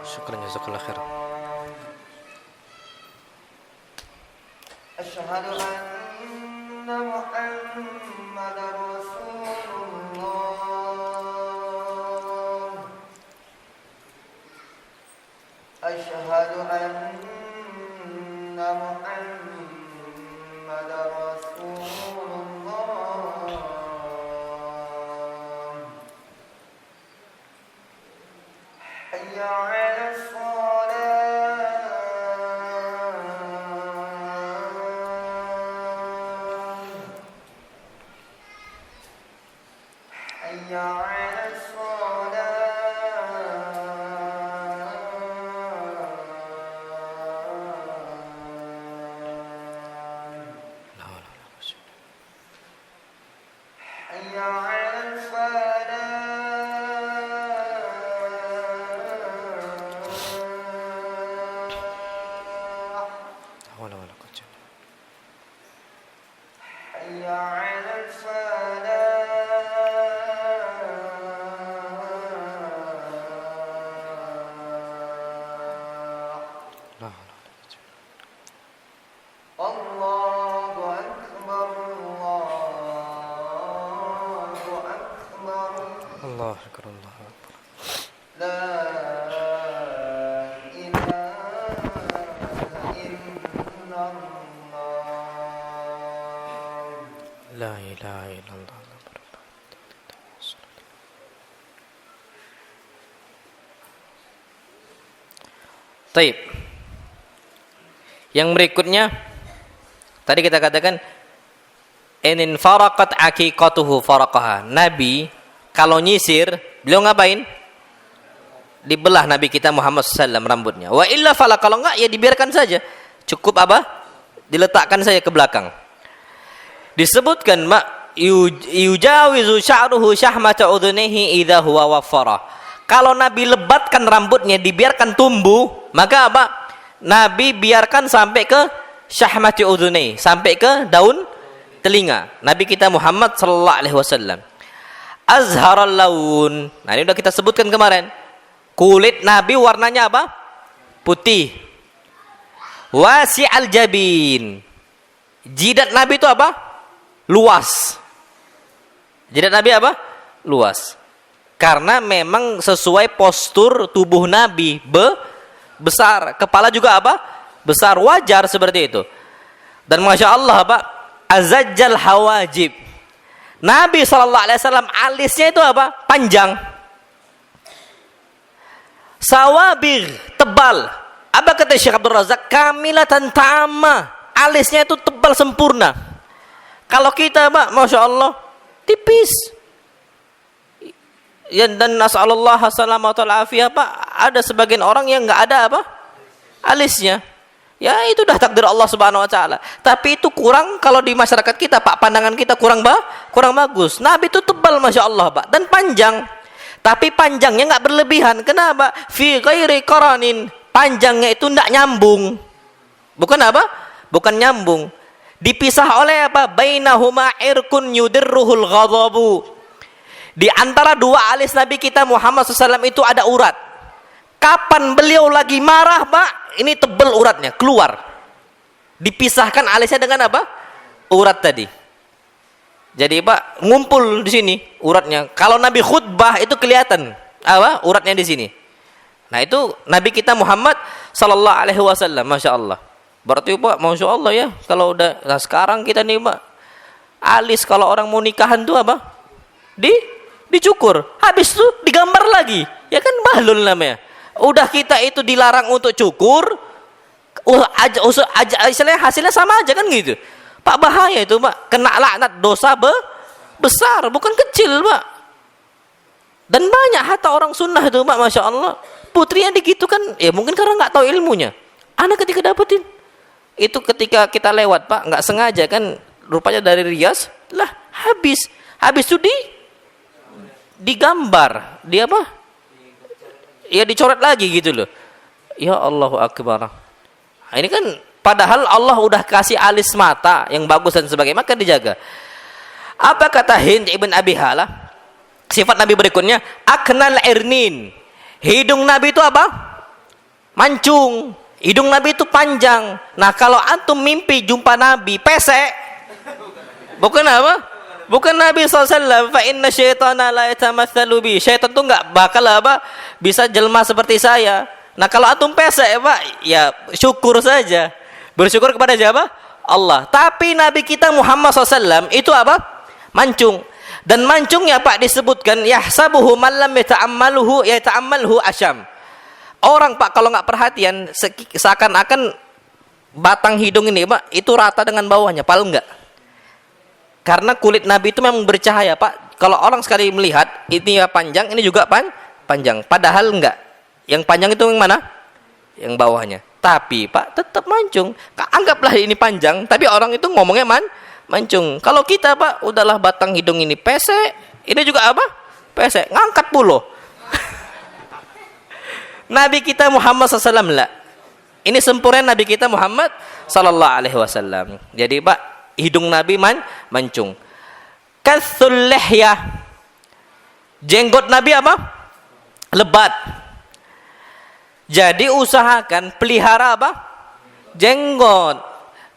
Syukran jazakallahu khair. Asyhadu anna Muhammadar Rasulullah. Asyhadu anna Muhammadar Rasulullah. Hayya 'alas shalah. La ilaha illallah. Taib. Yang berikutnya tadi kita katakan inin faraqat aqiqatuhu faraqaha. Nabi kalau nyisir, beliau ngapain? Dibelah Nabi kita Muhammad SAW rambutnya. Wa illa fala, kalau enggak ya dibiarkan saja. Cukup apa? Diletakkan saja ke belakang. Disebutkan yujawizu sya'ruhu syahmata udhunihi idza huwa waffara. Kalau Nabi lebatkan rambutnya, dibiarkan tumbuh, maka apa? Nabi biarkan sampai ke syahmati udhunihi, sampai ke daun telinga. Nabi kita Muhammad sallallahu alaihi wasallam. Azharal laun. Nah, ini sudah kita sebutkan kemarin. Kulit Nabi warnanya apa? Putih. Wasi'al jabin. Jidat Nabi itu apa? Luas. Jidat Nabi apa? Luas. Karena memang sesuai postur tubuh Nabi besar. Kepala juga apa? Besar, wajar seperti itu. Dan Masya Allah apa? Azajjal hawajib. Nabi SAW alisnya itu apa? Panjang. Sawabir, tebal. Apa kata Syekh Abdul Razak? Kamilatan ta'amah. Alisnya itu tebal sempurna. Kalau kita Pak, Masya Allah, tipis. Ya, dan nas'alullah salamatu al-afiyah Pak, ada sebagian orang yang nggak ada apa? Alisnya. Ya itu dah takdir Allah Subhanahu wa taala. Tapi itu kurang kalau di masyarakat kita Pak, pandangan kita kurang bagus. Nabi itu tebal Masya Allah Pak, dan panjang. Tapi panjangnya nggak berlebihan. Kenapa? Fi ghairi qaranin. Panjangnya itu tidak nyambung. Bukan apa? Bukan nyambung. Dipisah oleh apa? Bainahuma irkun yudirruhul ghadabu. Di antara dua alis Nabi kita Muhammad SAW itu ada urat. Kapan beliau lagi marah, Pak? Ini tebel uratnya, keluar. Dipisahkan alisnya dengan apa? Urat tadi. Jadi Pak, ngumpul di sini uratnya. Kalau Nabi khutbah itu kelihatan apa? Uratnya di sini. Nah itu Nabi kita Muhammad sallallahu alaihi wasallam, Masya Allah. Berarti Pak, Masya Allah ya. Kalau udah, nah sekarang kita nih Pak, alis kalau orang mau nikahan tuh apa? Dicukur. Habis itu digambar lagi. Ya kan bahlul namanya. Udah kita itu dilarang untuk cukur, istilahnya hasilnya sama aja kan gitu. Pak, bahaya itu Pak, kena laknat, dosa besar, bukan kecil Pak. Dan banyak hatta orang sunnah itu Pak, Masya Allah, putrinya digitu kan, ya mungkin karena nggak tahu ilmunya. Anak ketika dapetin itu, ketika kita lewat Pak, nggak sengaja kan, rupanya dari rias lah, habis itu digambar, dia apa? Ya dicoret lagi gitu loh. Ya Allahu Akbar. Nah, ini kan padahal Allah udah kasih alis mata yang bagus dan sebagainya, maka dijaga. Apa kata Hind ibn Abi Halah? Sifat Nabi berikutnya, aknal irnin. Hidung Nabi itu apa? Mancung. Hidung Nabi itu panjang. Nah kalau antum mimpi jumpa Nabi pesek, bukan apa? Bukan Nabi SAW. Fa inna syaitana la yatamatsalu bi. Syaitan tuh nggak bakal apa? Bisa jelma seperti saya. Nah kalau antum pesek Pak, ya syukur saja. Bersyukur kepada siapa? Allah. Tapi Nabi kita Muhammad SAW itu apa? Mancung. Dan mancungnya Pak disebutkan yahsabuhu man lam yata'ammalhu asyam. Orang Pak kalau nggak perhatian seakan-akan batang hidung ini Pak itu rata dengan bawahnya, padahal enggak. Karena kulit Nabi itu memang bercahaya, Pak. Kalau orang sekali melihat ini ya panjang, ini juga panjang. Padahal enggak. Yang panjang itu yang mana? Yang bawahnya. Tapi Pak tetap mancung. Anggaplah ini panjang, tapi orang itu ngomongnya mancung. Kalau kita Pak, udahlah batang hidung ini pesek, ini juga apa? Pesek, ngangkat puluh. Nabi kita Muhammad SAW lah. Ini sempurna Nabi kita Muhammad sallallahu alaihi wasallam. Jadi Pak, hidung Nabi mancung. Kathul lihyah. Jenggot Nabi apa? Lebat. Jadi usahakan pelihara apa? Jenggot.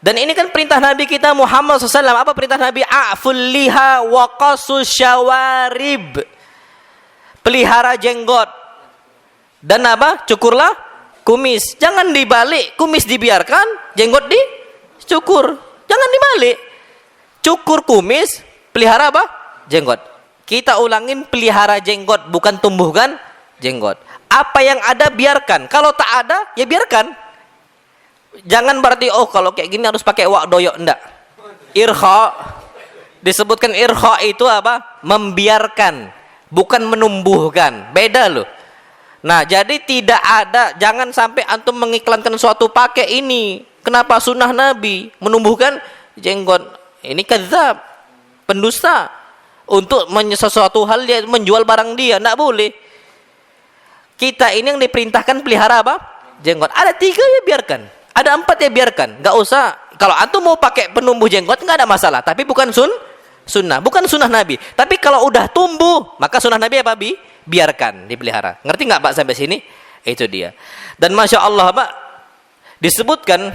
Dan ini kan perintah Nabi kita Muhammad SAW. Apa perintah Nabi? A'ful liha wa qasus syawarib. Pelihara jenggot. Dan apa? Cukurlah kumis. Jangan dibalik. Kumis dibiarkan, jenggot dicukur. Jangan dibalik. Cukur kumis, pelihara apa? Jenggot. Kita ulangin, pelihara jenggot, bukan tumbuhkan jenggot. Apa yang ada biarkan. Kalau tak ada, ya biarkan. Jangan berarti kalau kayak gini harus pakai wak doyok, enggak. Irkha, disebutkan irkha itu apa? Membiarkan, bukan menumbuhkan. Beda loh. Nah, jadi tidak ada, jangan sampai antum mengiklankan suatu pakai ini. Kenapa sunnah Nabi menumbuhkan jenggot? Ini kadzab, pendusta. Untuk sesuatu hal dia menjual barang dia, enggak boleh. Kita ini yang diperintahkan pelihara apa? Jenggot. Ada 3 ya biarkan. Ada 4 ya biarkan. Enggak usah. Kalau antum mau pakai penumbuh jenggot enggak ada masalah, tapi bukan sunnah, bukan sunnah Nabi. Tapi kalau udah tumbuh, maka sunnah Nabi apa? Biarkan, dipelihara. Ngerti nggak Pak sampai sini? Itu dia. Dan Masya Allah Pak, disebutkan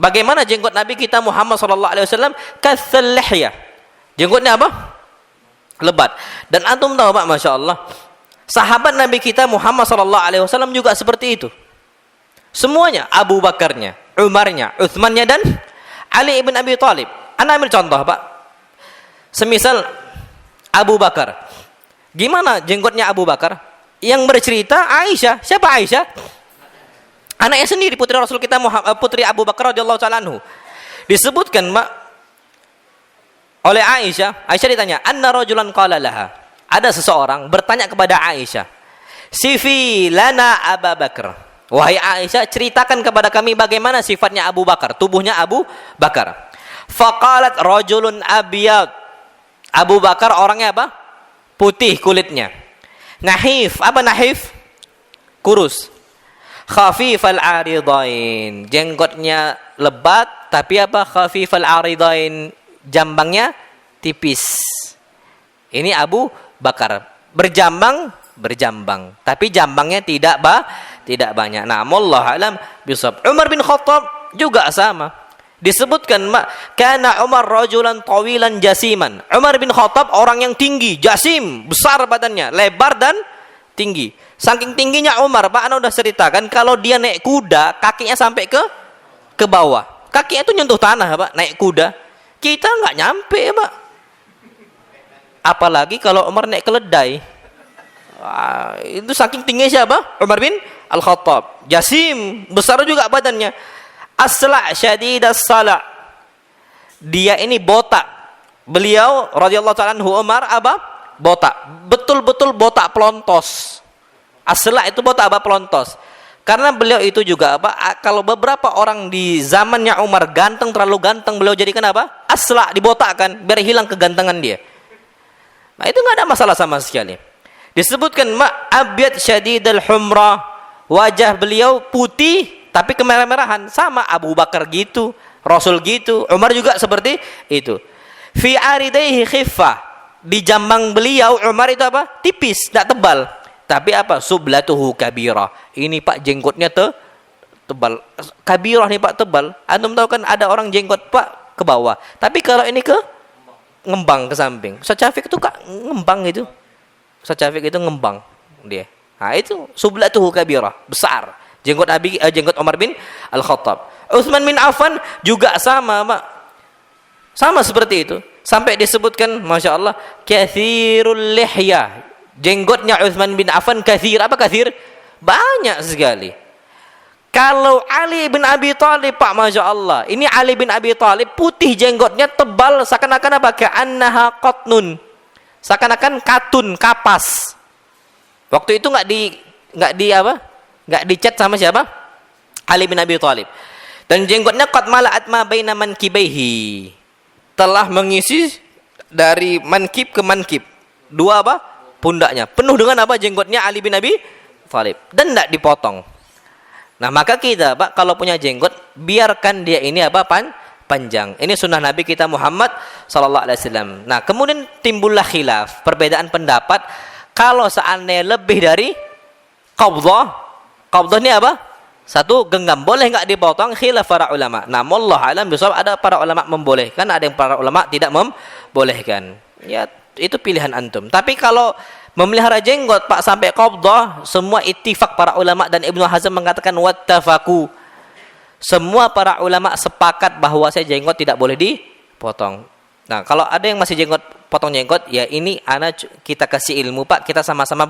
bagaimana jenggot Nabi kita Muhammad SAW kathal lihyah. Jenggotnya apa? Lebat. Dan antum tahu Pak, Masya Allah, sahabat Nabi kita Muhammad SAW juga seperti itu. Semuanya, Abu Bakarnya, Umarnya, Uthmannya, dan Ali ibn Abi Thalib. Anda ambil contoh Pak. Semisal Abu Bakar. Gimana jenggotnya Abu Bakar? Yang bercerita Aisyah. Siapa Aisyah? Anaknya sendiri, putri Rasul kita putri Abu Bakar radhiyallahu ta'ala anhu. Disebutkan Mbak oleh Aisyah. Aisyah ditanya, "Anna rajulan qala laha." Ada seseorang bertanya kepada Aisyah, "Sifi lana Abu Bakar." Wahai Aisyah, ceritakan kepada kami bagaimana sifatnya Abu Bakar, tubuhnya Abu Bakar. Faqalat rajulun abyad. Abu Bakar orangnya apa? Putih kulitnya. Nahif, apa nahif? Kurus. Khafifal aridain. Jenggotnya lebat, tapi apa? Khafifal aridain. Jambangnya tipis. Ini Abu Bakar. Berjambang, tapi jambangnya tidak banyak. Nah, wallahu alam bisawab. Umar bin Khattab juga sama. Disebutkan kana Umar rajulan tawilan jasiman. Umar bin Khattab orang yang tinggi, jasim, besar badannya, lebar dan tinggi. Saking tingginya Umar, Pak, Anda sudah ceritakan kalau dia naik kuda, kakinya sampai ke bawah. Kakinya itu nyentuh tanah, Pak, naik kuda. Kita nggak nyampe, Pak. Apalagi kalau Umar naik keledai. Itu saking tinggi siapa? Umar bin Al-Khattab. Jasim, besar juga badannya. Asla' syadidas sala'. Dia ini botak. Beliau radhiyallahu ta'ala anhu Umar apa? Botak. Betul-betul botak pelontos. Asla' itu botak apa? Pelontos. Karena beliau itu juga apa? Kalau beberapa orang di zamannya Umar ganteng, terlalu ganteng, beliau jadikan apa? Asla', dibotakkan biar hilang kegantengan dia. Nah, itu enggak ada masalah sama sekali. Disebutkan abyad syadidal humra. Wajah beliau putih tapi kemerah-merahan, sama Abu Bakar gitu, Rasul gitu, Umar juga seperti itu. Fi aridaihi khiffah. Di jambang beliau Umar itu apa? Tipis, tidak tebal. Tapi apa? Sublatuhu kabirah. Ini Pak jenggotnya tebal. Kabirah nih Pak, tebal. Antum tahu kan ada orang jenggot Pak ke bawah. Tapi kalau ini ke ngembang ke samping. Ustaz Syafiq itu Kak ngembang gitu. Ustaz Syafiq itu ngembang dia. Nah, itu sublatuhu kabirah, besar. Jenggot Umar bin Al-Khattab. Utsman bin Affan juga sama, Pak. Sama seperti itu. Sampai disebutkan, Masya Allah, kathirul lihyah. Jenggotnya Utsman bin Affan kathir. Apa kathir? Banyak sekali. Kalau Ali bin Abi Thalib, Pak, Masya Allah, ini Ali bin Abi Thalib putih jenggotnya, tebal, seakan-akan apa? Ka'annaha qatnun, seakan-akan katun, kapas. Waktu itu nggak dicat sama siapa? Ali bin Abi Thalib. Dan jenggotnya qad mala'at ma baina mankibaihi, telah mengisi dari mankib ke mankib, dua apa? Pundaknya penuh dengan apa? Jenggotnya Ali bin Abi Thalib, dan tidak dipotong. Nah, maka kita, Pak, kalau punya jenggot, biarkan dia ini apa? Panjang. Ini sunnah Nabi kita Muhammad sallallahu alaihi wasallam. Nah, kemudian timbullah khilaf, perbedaan pendapat, kalau seandainya lebih dari qabdhah. Qabdhah ini apa? Satu genggam, boleh enggak dipotong? Khilaf para ulama. Nah, wallahu alam bisawab, ada para ulama membolehkan, ada yang para ulama tidak membolehkan. Ya, itu pilihan antum. Tapi kalau memelihara jenggot, Pak, sampai qabdhah, semua ittifaq para ulama, dan Ibnu Hazm mengatakan wattafaku. Semua para ulama sepakat bahwa jenggot tidak boleh dipotong. Nah, kalau ada yang masih potong jenggot, ya ini kita kasih ilmu, Pak, kita sama-sama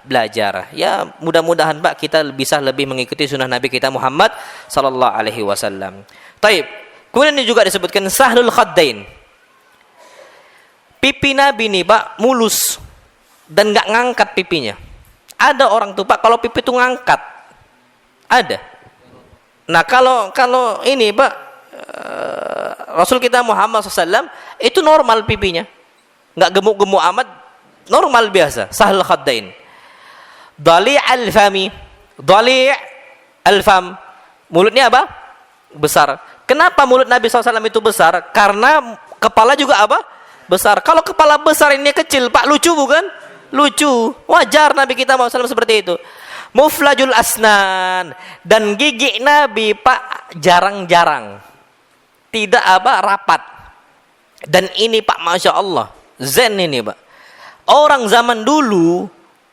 belajar. Ya, mudah-mudahan, Pak, kita bisa lebih mengikuti sunnah Nabi kita Muhammad sallallahu alaihi wasallam. Taib. Kemudian ini juga disebutkan sahlul khaddain. Pipi Nabi nih, Pak, mulus dan nggak ngangkat pipinya. Ada orang tuh, Pak, kalau pipi itu ngangkat, ada. Nah, kalau ini, Pak, Rasul kita Muhammad SAW itu normal pipinya, nggak gemuk-gemuk amat, normal biasa. Sahl khaddain. Dali' al-fami, dali' al-fam, mulutnya apa? Besar. Kenapa mulut Nabi SAW itu besar? Karena kepala juga apa? Besar. Kalau kepala besar ini kecil, Pak, lucu bukan? Lucu, wajar Nabi kita SAW seperti itu. Muflajul asnan, dan gigi Nabi, Pak, jarang-jarang, tidak rapat. Dan ini, Pak, Masya Allah, zen ini, Pak. Orang zaman dulu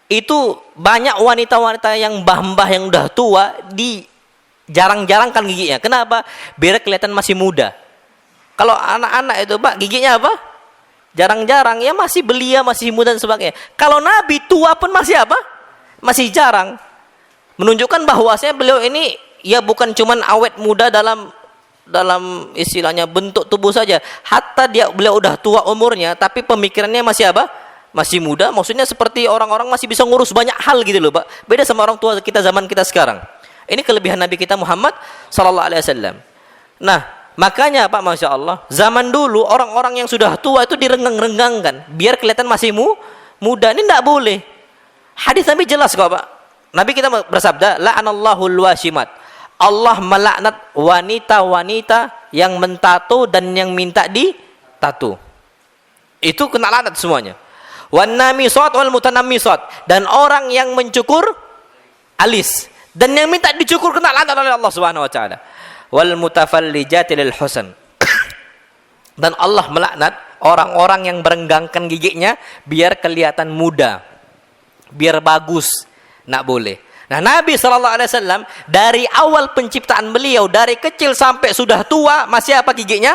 itu banyak wanita-wanita yang mbah-mbah yang udah tua jarang-jarangkan giginya. Kenapa? Biar kelihatan masih muda. Kalau anak-anak itu, Pak, giginya apa? Jarang-jarang, ya masih belia, masih muda dan sebagainya. Kalau Nabi tua pun masih apa? Masih jarang. Menunjukkan bahwasanya beliau ini ya bukan cuman awet muda dalam istilahnya bentuk tubuh saja. Hatta beliau udah tua umurnya, tapi pemikirannya masih apa? Masih muda. Maksudnya seperti orang-orang masih bisa ngurus banyak hal gitu loh, Pak. Beda sama orang tua kita zaman kita sekarang. Ini kelebihan Nabi kita Muhammad sallallahu alaihi wasallam. Nah, makanya, Pak, Masya Allah, zaman dulu orang-orang yang sudah tua itu direnggang-renggangkan biar kelihatan masih muda. Ini tidak boleh. Hadis Nabi jelas kok, Pak. Nabi kita bersabda, la'anallahul washimat. Allah melaknat wanita-wanita yang mentato dan yang minta ditato. Itu kena laknat semuanya. Wan namisat wal mutanammisat, dan orang yang mencukur alis dan yang minta dicukur kena laknat oleh Allah Subhanahu wa taala. Wal mutafallijati lil husn. Dan Allah melaknat orang-orang yang merenggangkan giginya biar kelihatan muda, biar bagus. Nak boleh. Nah, Nabi SAW dari awal penciptaan beliau, dari kecil sampai sudah tua, masih apa giginya?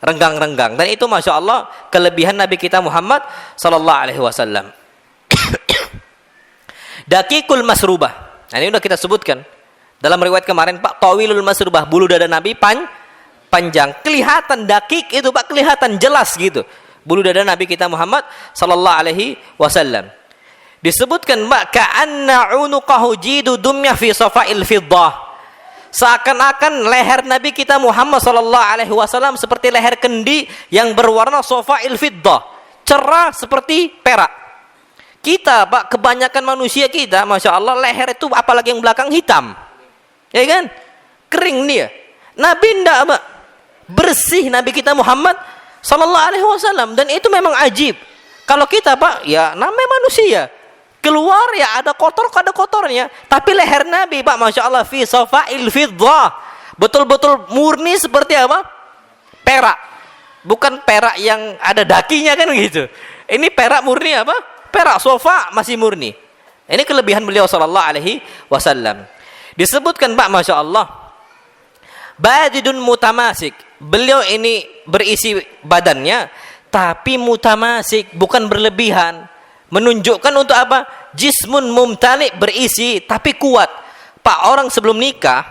Renggang-renggang. Dan itu, Masya Allah, kelebihan Nabi kita Muhammad SAW. Dakikul masrubah. Nah, ini sudah kita sebutkan dalam riwayat kemarin, Pak, tawilul masrubah, bulu dada Nabi panjang, kelihatan dakik itu, Pak, kelihatan jelas gitu bulu dada Nabi kita Muhammad SAW. Disebutkan, Pak, ka'anna unuqahu jidu dumyah fi safa'il fiddah, seakan-akan leher Nabi kita Muhammad SAW seperti leher kendi yang berwarna safa'il fiddah, cerah seperti perak. Kita, Pak, kebanyakan manusia kita, Masya Allah, leher itu apalagi yang belakang hitam, ya kan, kering dia. Nabi enggak, Pak, bersih Nabi kita Muhammad SAW. Dan itu memang ajib. Kalau kita, Pak, ya namanya manusia, keluar ya ada kotornya, tapi leher Nabi, Pak, Masya Allah, fi safa'il fiddah, betul-betul murni seperti apa? Perak. Bukan perak yang ada dakinya kan gitu. Ini perak murni apa? Perak sofa masih murni. Ini kelebihan beliau sallallahu alaihi wasallam. Disebutkan, Pak, Masya Allah, badidun mutamasik. Beliau ini berisi badannya tapi mutamasik, bukan berlebihan. Menunjukkan untuk apa? Jismun mumtali, berisi tapi kuat. Pak, orang sebelum nikah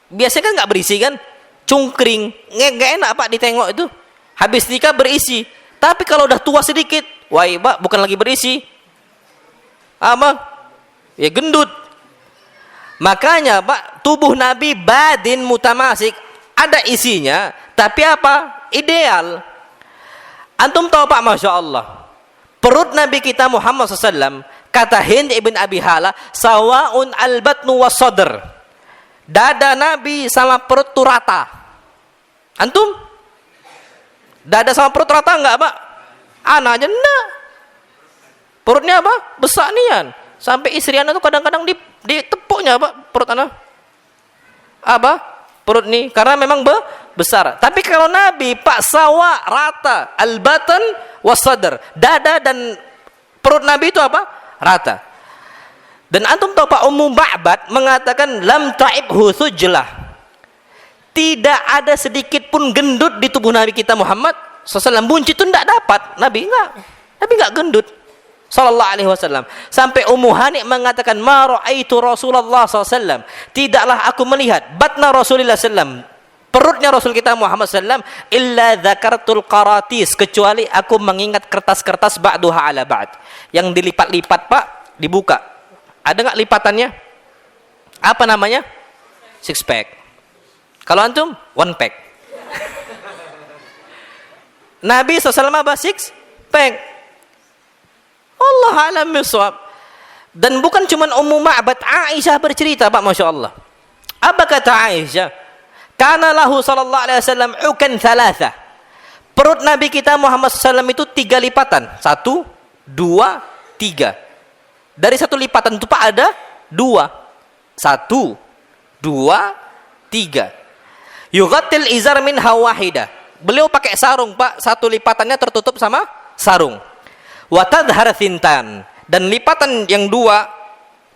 biasanya kan nggak berisi kan, cungkring, nggak enak Pak ditengok itu. Habis nikah berisi. Tapi kalau udah tua sedikit, wah Pak bukan lagi berisi, apa? Ya gendut. Makanya Pak, tubuh Nabi badin mutamasik, ada isinya, tapi apa? Ideal. Antum tahu Pak, Masya Allah, perut Nabi kita Muhammad SAW, kata Hind ibn Abi Hala, sawaun al-batnu was sadr. Dada Nabi sama perut itu rata. Antum? Dada sama perut rata enggak Pak? Anak aja enggak. Perutnya apa? Besar nian. Sampai istri anak itu kadang-kadang ditepuknya Pak perut anak. Apa? Perut nih, karena memang besar. Tapi kalau Nabi Pak sawa rata, al-batan was sadr. Dada dan perut Nabi itu apa? Rata. Dan antum tahu Pak, Ummu Ma'bad mengatakan lam ta'ibhu sujlah. Tidak ada sedikit pun gendut di tubuh Nabi kita Muhammad SAW. Buncit itu tidak dapat. Nabi enggak gendut sallallahu alaihi wasallam. Sampai Ummu Hani mengatakan ma ra'aitu Rasulullah SAW, tidaklah aku melihat batna Rasulullah SAW, perutnya Rasul kita Muhammad SAW, illa dzakartul qaratis, kecuali aku mengingat kertas-kertas ba'duha ala ba'd, yang dilipat-lipat Pak, dibuka. Ada nggak lipatannya? Apa namanya? Six pack. Kalau antum one pack. Nabi SAW apa? Six pack. Allah alam bisawab. Dan bukan cuma Ummu Ma'bad, Aisyah bercerita Pak, Masya Allah. Apa kata Aisyah? Kana lahu sallallahu alaihi wasallam ukan thalatha. Perut Nabi kita Muhammad SAW itu 3 lipatan. 1, 2, 3. Dari 1 lipatan itu Pak ada 2. 1, 2, 3. Yughatil izar min hawahida. Beliau pakai sarung Pak, 1 lipatannya tertutup sama sarung. Wa tadhhar thintan, dan lipatan yang 2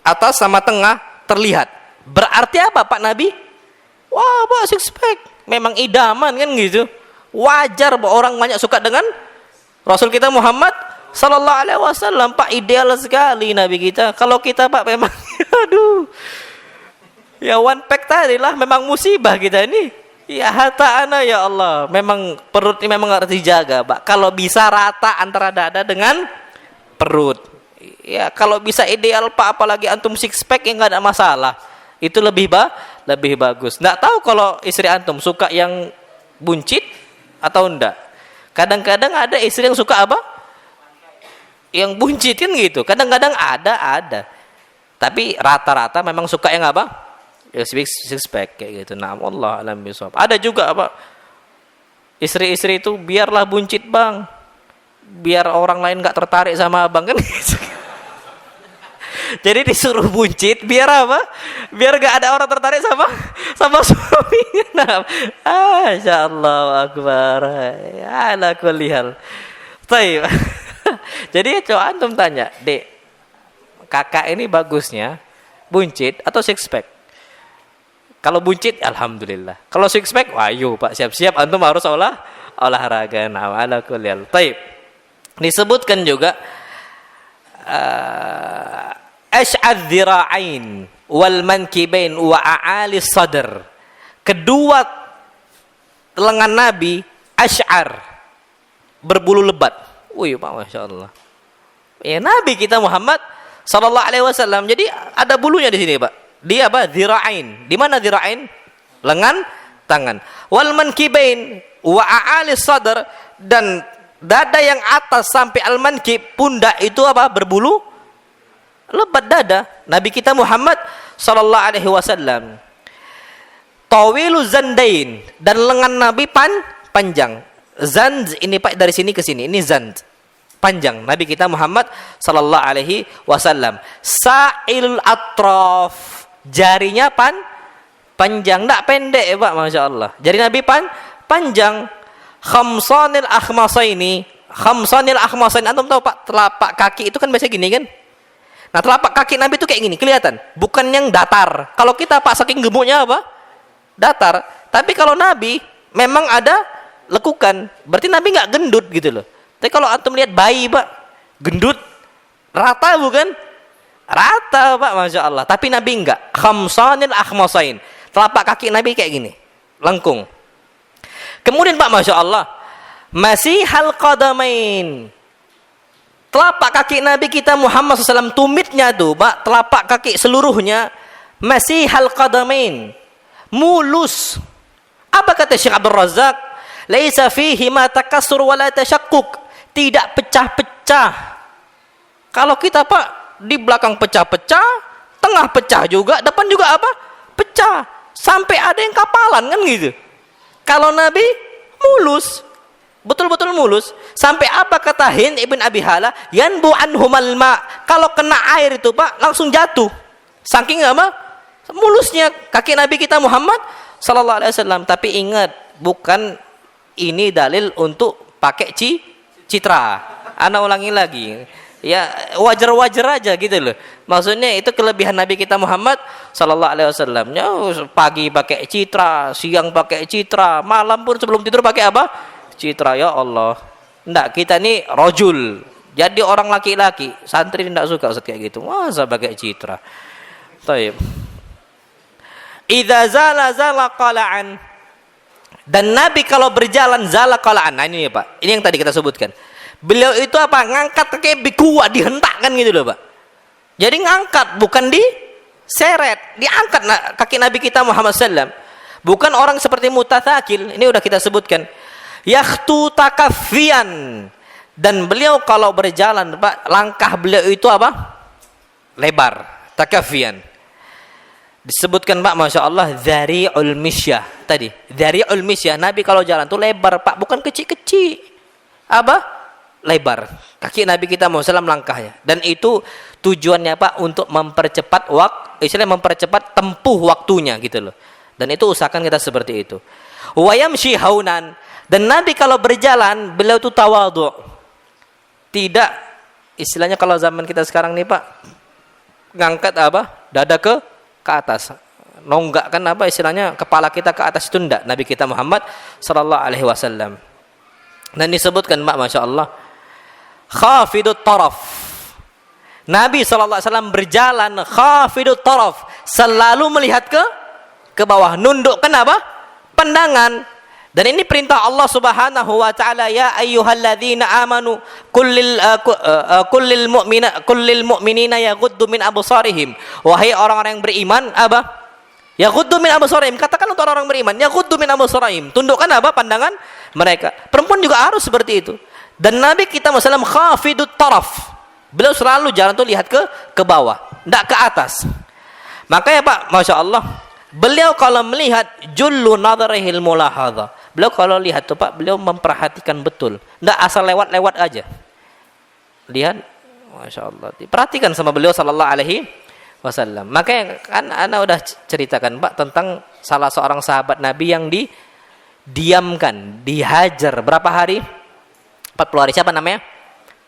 atas sama tengah terlihat. Berarti apa Pak Nabi? Wah Pak, six pack. Memang idaman kan gitu. Wajar Pak orang banyak suka dengan Rasul kita Muhammad sallallahu alaihi wasallam Pak, ideal sekali Nabi kita. Kalau kita Pak memang aduh. Ya one pack tadi lah memang musibah kita ini. Ya hatta ana ya Allah, memang perut ini memang harus dijaga Pak. Kalau bisa rata antara dada dengan perut. Ya kalau bisa ideal Pak, apalagi antum six pack yang nggak ada masalah. Itu lebih bagus. Nggak tahu kalau istri antum suka yang buncit atau enggak. Kadang-kadang ada istri yang suka apa? Yang buncit kan gitu. Kadang-kadang ada. Tapi rata-rata memang suka yang apa? Six pack kayak gitu. Nah, Allah alam bisawab. Ada juga apa? Istri-istri itu biarlah buncit Bang, biar orang lain nggak tertarik sama abang kan. Jadi disuruh buncit biar apa? Biar nggak ada orang tertarik sama suaminya. Nah, Insyaallah akbar. Ala kulli hal. Baik. Jadi coba antum tanya, Dek, kakak ini bagusnya buncit atau six pack? Kalau buncit, alhamdulillah. Kalau six pack, wah yuk Pak, siap-siap antum harus olahraga. Nah, ala kulli hal. Baik. Disebutkan juga ash'adz dzira'ain wal mankibain wa a'ali sadr. Kedua lengan Nabi asy'ar, berbulu lebat. Wih Pak, Masya Allah. Ya Nabi kita Muhammad sallallahu alaihi wasallam. Jadi ada bulunya di sini Pak. Dia apa? Dzira'ain. Di mana dzira'ain? Lengan, tangan. Wal mankibain wa a'ali sadr, dan dada yang atas sampai al-mankib, pundak itu apa? Berbulu lebat dada. Nabi kita Muhammad sallallahu alaihi wasallam. Tawilu zandain, dan lengan Nabi panjang. Zand ini Pak dari sini ke sini. Ini zand. Panjang. Nabi kita Muhammad sallallahu alaihi wasallam. Sa'il atraf. Jarinya panjang, enggak pendek ya Pak, Masya Allah. Jari Nabi panjang. Khamsanil akhmasaini. Khamsanil akhmasaini. Antum tahu Pak, telapak kaki itu kan biasa gini kan? Nah, telapak kaki Nabi itu kayak gini, kelihatan. Bukan yang datar. Kalau kita Pak saking gemuknya apa? Datar. Tapi kalau Nabi memang ada lekukan. Berarti Nabi enggak gendut gitu loh. Tapi kalau antum lihat bayi Pak, gendut, rata bukan? Rata Pak, Masya Allah. Tapi Nabi enggak. Khamsanil akhmasain. Telapak kaki Nabi kayak gini. Lengkung. Kemudian Pak, Masya Allah. Masihal qadamain. Telapak kaki Nabi kita Muhammad SAW, tumitnya tuh Pak, telapak kaki seluruhnya. Masihal qadamain. Mulus. Apa kata Syekh Abdul Razak? Laisa fihi ma takassur wala tashaqquk. Tidak pecah-pecah. Kalau kita Pak, di belakang pecah-pecah, tengah pecah juga, depan juga apa? Pecah. Sampai ada yang kapalan kan gitu. Kalau Nabi mulus. Betul-betul mulus. Sampai apa kata Hind ibn Abi Hala? Yanbu anhumal ma. Kalau kena air itu Pak, langsung jatuh. Saking apa? Mulusnya kaki Nabi kita Muhammad sallallahu alaihi wasallam. Tapi ingat, bukan ini dalil untuk pakai citra. Ana ulangi lagi. Ya wajar-wajar aja gitu loh. Maksudnya itu kelebihan Nabi kita Muhammad sallallahu alaihi wasallam. Ya, pagi pakai citra, siang pakai citra, malam pun sebelum tidur pakai apa? Citra. Ya Allah. Enggak, kita ini rojul. Jadi orang laki-laki, santri tidak suka Ustaz kayak gitu. Masa pakai citra. Baik. Idza zala qala'an. Dan Nabi kalau berjalan zala qala'an. Nah ini ya Pak. Ini yang tadi kita sebutkan. Beliau itu apa? Ngangkat kaki kuat, dihentakkan gitu loh Pak. Jadi ngangkat, bukan diseret. Diangkat kaki Nabi kita Muhammad SAW. Bukan orang seperti mutathakil. Ini udah kita sebutkan. Yakhtu takaffian. Dan beliau kalau berjalan Pak, langkah beliau itu apa? Lebar. Takaffian. Disebutkan Pak, Masya Allah, dhari'ul misyah. Tadi, dhari'ul misyah. Nabi kalau jalan tuh lebar Pak, bukan kecil-kecil. Apa? Lebar. Kaki Nabi kita Muhammad SAW langkahnya. Dan itu tujuannya Pak untuk mempercepat istilahnya mempercepat tempuh waktunya gitu loh. Dan itu usahakan kita seperti itu. Wa yamshi haunan. Dan Nabi kalau berjalan, beliau itu tawadhu. Tidak istilahnya kalau zaman kita sekarang nih Pak, ngangkat apa? Dada ke atas. Nonggak kan apa istilahnya, kepala kita ke atas itu enggak. Nabi kita Muhammad sallallahu alaihi wasallam. Dan disebutkan Pak, Masya Allah, khafidut taraf. Nabi sallallahu alaihi wasallam berjalan khafidut taraf, selalu melihat ke bawah, nundukkan apa? Pandangan. Dan ini perintah Allah Subhanahu wa taala, ya ayyuhalladzina amanu kullil mu'minina yaghuddu min absarihim. Wahai orang-orang yang beriman, apa? Yaghuddu min absarihim. Katakan untuk orang-orang beriman, yaghuddu min absarihim. Tundukkan apa? Pandangan mereka. Perempuan juga harus seperti itu. Dan Nabi kita Muhammad khafidut taraf. Beliau selalu jalan tuh lihat ke bawah, enggak ke atas. Makanya Pak, Masya Allah, beliau kalau melihat jullu nadharihil mulahadha. Beliau kalau lihat tuh Pak, beliau memperhatikan betul. Enggak asal lewat-lewat aja. Lihat, Masya Allah. Perhatikan sama beliau sallallahu alaihi wasallam. Makanya kan ana udah ceritakan Pak tentang salah seorang sahabat Nabi yang didiamkan, dihajar berapa hari? 40 hari. Siapa namanya?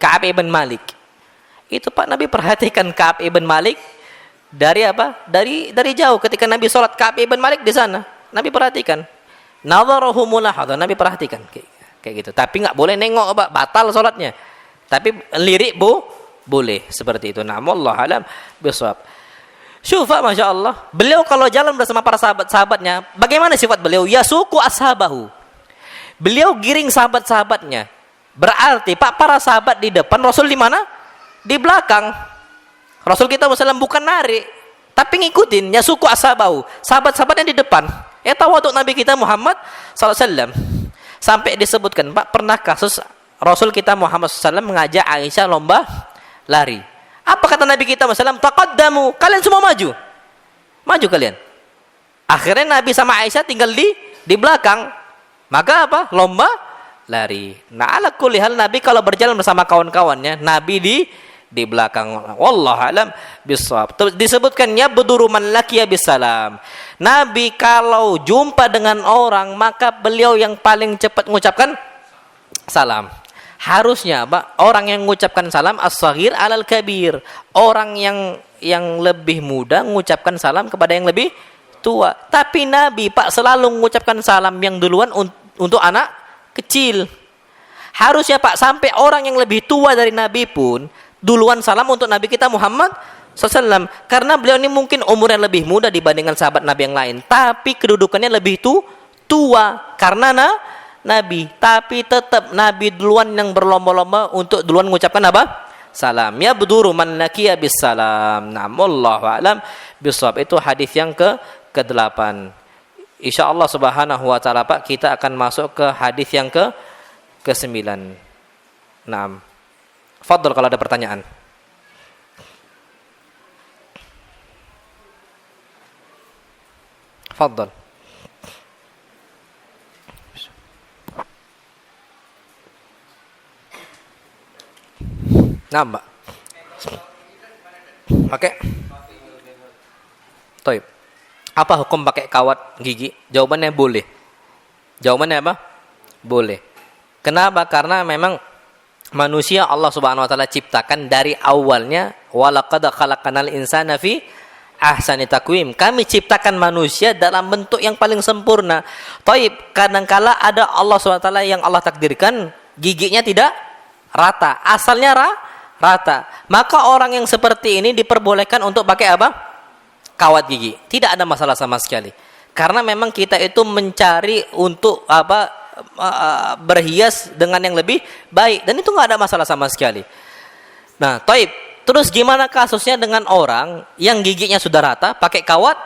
Ka'ab ibn Malik. Itu Pak Nabi perhatikan Ka'ab ibn Malik dari apa? Dari jauh. Ketika Nabi sholat, Ka'ab ibn Malik di sana. Nabi perhatikan. Nadharahu mulahadha. Nabi perhatikan kayak gitu. Tapi nggak boleh nengok Pak, batal sholatnya. Tapi lirik boleh seperti itu. Na'amullah alam bisawab. Syufa, Masya Allah. Beliau kalau jalan bersama para sahabat-sahabatnya, bagaimana sifat beliau? Yasuku ashabahu. Beliau giring sahabat-sahabatnya. Berarti Pak, para sahabat di depan, Rasul di mana? Di belakang. Rasul kita Muhammad bukan narik, tapi ngikutin. Yasuku ashabahu. Sahabat-sahabatnya di depan. Ya tawadhu Nabi kita Muhammad SAW. Sampai disebutkan Pak, pernah kasus Rasul kita Muhammad SAW mengajak Aisyah lomba lari. Apa kata Nabi kita SAW? Taqaddamu, kalian semua maju. Maju kalian. Akhirnya Nabi sama Aisyah tinggal di belakang. Maka apa? Lomba lari. Nah, ala kulli hal Nabi kalau berjalan bersama kawan-kawannya, Nabi di belakang. Wallahu alam bisawab. Disebutkan ya beduru man laqiya bisalam. Nabi kalau jumpa dengan orang, maka beliau yang paling cepat mengucapkan salam. Harusnya Pak, orang yang mengucapkan salam as-saghir alal kabir. Orang yang lebih muda mengucapkan salam kepada yang lebih tua. Tapi Nabi Pak selalu mengucapkan salam yang duluan untuk anak kecil. Harusnya Pak, sampai orang yang lebih tua dari Nabi pun duluan salam untuk Nabi kita Muhammad SAW. Karena beliau ini mungkin umurnya lebih muda dibandingkan sahabat Nabi yang lain, tapi kedudukannya lebih tua karena Nabi. Tapi tetap Nabi duluan yang berlomba-lomba untuk duluan mengucapkan apa? Salam. Ya beduru man laqiya bis salam. Nah, wallahu a'lam bishawab. Itu hadis yang ke-8. Insyaallah subhanahu wa taala Pak, kita akan masuk ke hadis yang ke-9. Naam. Fadhal kalau ada pertanyaan. Fadhal. Nah, Mbak. Pakai. Toib. Apa hukum pakai kawat gigi? Jawabannya boleh. Jawabannya apa? Boleh. Kenapa? Karena memang manusia Allah Subhanahu wa taala ciptakan dari awalnya, walaqad khalaqnal insana fi ahsani taqwim. Kami ciptakan manusia dalam bentuk yang paling sempurna. Toib, kadangkala ada Allah Subhanahu wa taala yang Allah takdirkan giginya tidak rata. Asalnya rata. Maka orang yang seperti ini diperbolehkan untuk pakai apa? Kawat gigi. Tidak ada masalah sama sekali. Karena memang kita itu mencari untuk apa? Berhias dengan yang lebih baik, dan itu nggak ada masalah sama sekali. Nah, taib. Terus gimana kasusnya dengan orang yang giginya sudah rata pakai kawat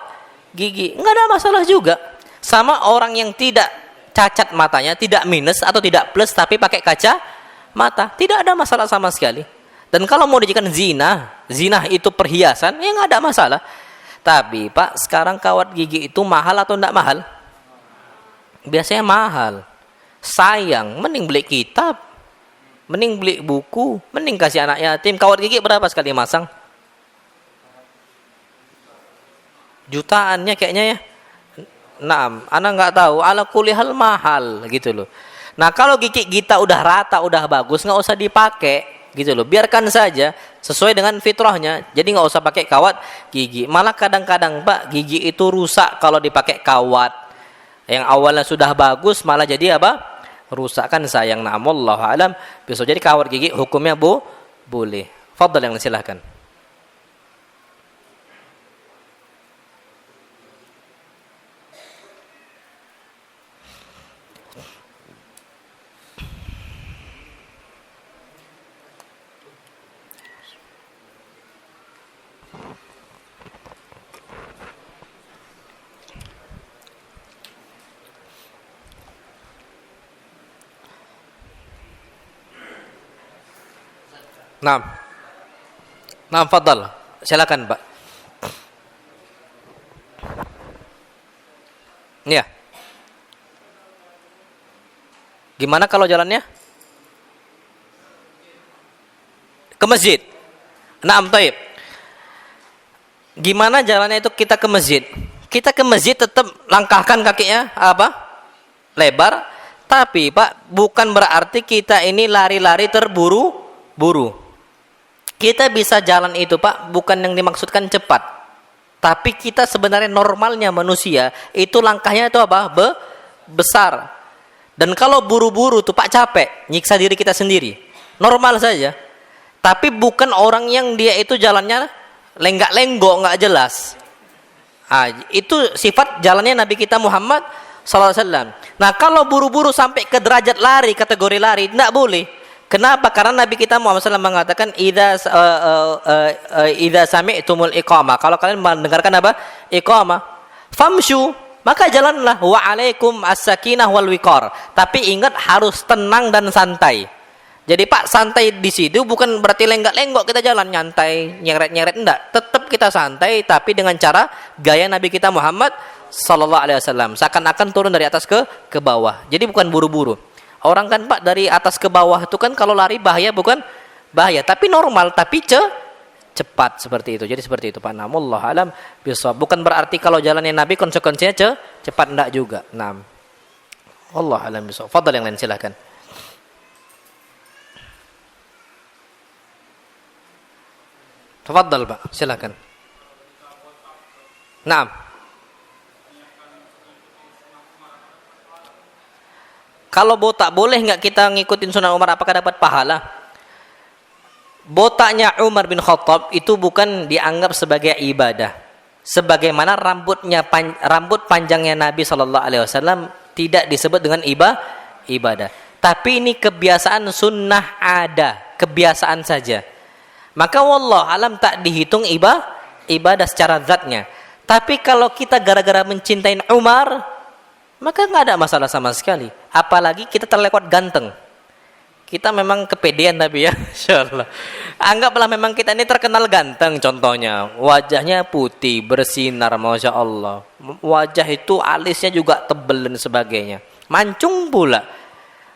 gigi? Nggak ada masalah juga. Sama orang yang tidak cacat matanya, tidak minus atau tidak plus tapi pakai kaca mata, tidak ada masalah sama sekali. Dan kalau mau dijadikan zina itu perhiasan, ya nggak ada masalah. Tapi Pak, sekarang kawat gigi itu mahal atau tidak mahal? Biasanya mahal. Sayang, mending beli kitab, mending beli buku, mending kasih anak yatim. Kawat gigi berapa sekali masang? Jutaannya kayaknya ya. Nah, anak nggak tahu. Ala kulli hal mahal gitu loh. Nah, kalau gigi kita udah rata, udah bagus, nggak usah dipakai gitu loh. Biarkan saja sesuai dengan fitrahnya. Jadi nggak usah pakai kawat gigi. Malah kadang-kadang Pak, gigi itu rusak kalau dipakai kawat. Yang awalnya sudah bagus malah jadi apa? Rusak, kan sayang. Wallahu alam. Bisa jadi kawat gigi hukumnya boleh. Fadhal, yang silahkan. Nah, fadhal. Silakan, Pak. Ya. Gimana kalau jalannya? Ke masjid. Naam, taib. Gimana jalannya itu kita ke masjid? Kita ke masjid tetap langkahkan kakinya apa? Lebar. Tapi Pak, bukan berarti kita ini lari-lari terburu-buru. Kita bisa jalan itu Pak, bukan yang dimaksudkan cepat. Tapi kita sebenarnya normalnya manusia, itu langkahnya itu apa? Besar. Dan kalau buru-buru tuh Pak capek, nyiksa diri kita sendiri. Normal saja. Tapi bukan orang yang dia itu jalannya lenggak-lenggok, nggak jelas. Itu sifat jalannya Nabi kita Muhammad SAW. Nah, kalau buru-buru sampai ke derajat lari, kategori lari, tidak boleh. Kenapa? Karena Nabi kita Muhammad SAW mengatakan idza sami'tumul iqamah. Kalau kalian mendengarkan apa? Iqamah. Famshu, maka jalanlah. Wa alaikum as-sakinah wal wiqar. Tapi ingat harus tenang dan santai. Jadi Pak, santai di situ bukan berarti lenggak-lenggok kita jalan nyantai, nyeret-nyeret, enggak. Tetap kita santai tapi dengan cara gaya Nabi kita Muhammad sallallahu alaihi wasallam. Seakan-akan turun dari atas ke bawah. Jadi bukan buru-buru. Orang kan Pak dari atas ke bawah itu kan kalau lari bahaya, bukan bahaya, tapi normal, tapi cepat seperti itu. Jadi seperti itu Pak. Wallahu alam bishawab. Bukan berarti kalau jalannya Nabi konsekuensinya cepat, enggak juga. Naam. Wallahu alam bishawab. Fadhal, yang lain silahkan. Tafadhal Pak, silakan. Naam. Kalau botak boleh nggak kita ngikutin sunnah Umar, apakah dapat pahala? botaknya Umar bin Khattab itu bukan dianggap sebagai ibadah. Sebagaimana rambut panjangnya Nabi Shallallahu Alaihi Wasallam tidak disebut dengan ibadah. Tapi ini kebiasaan sunnah ada, kebiasaan saja. Maka wallah alam tak dihitung ibadah secara zatnya. Tapi kalau kita gara-gara mencintai Umar, maka nggak ada masalah sama sekali. Apalagi kita terlewat ganteng. Kita memang kepedean tapi ya, insyaallah. Anggaplah memang kita ini terkenal ganteng contohnya. Wajahnya putih, bersinar, Masya Allah. Wajah itu alisnya juga tebal dan sebagainya. Mancung pula.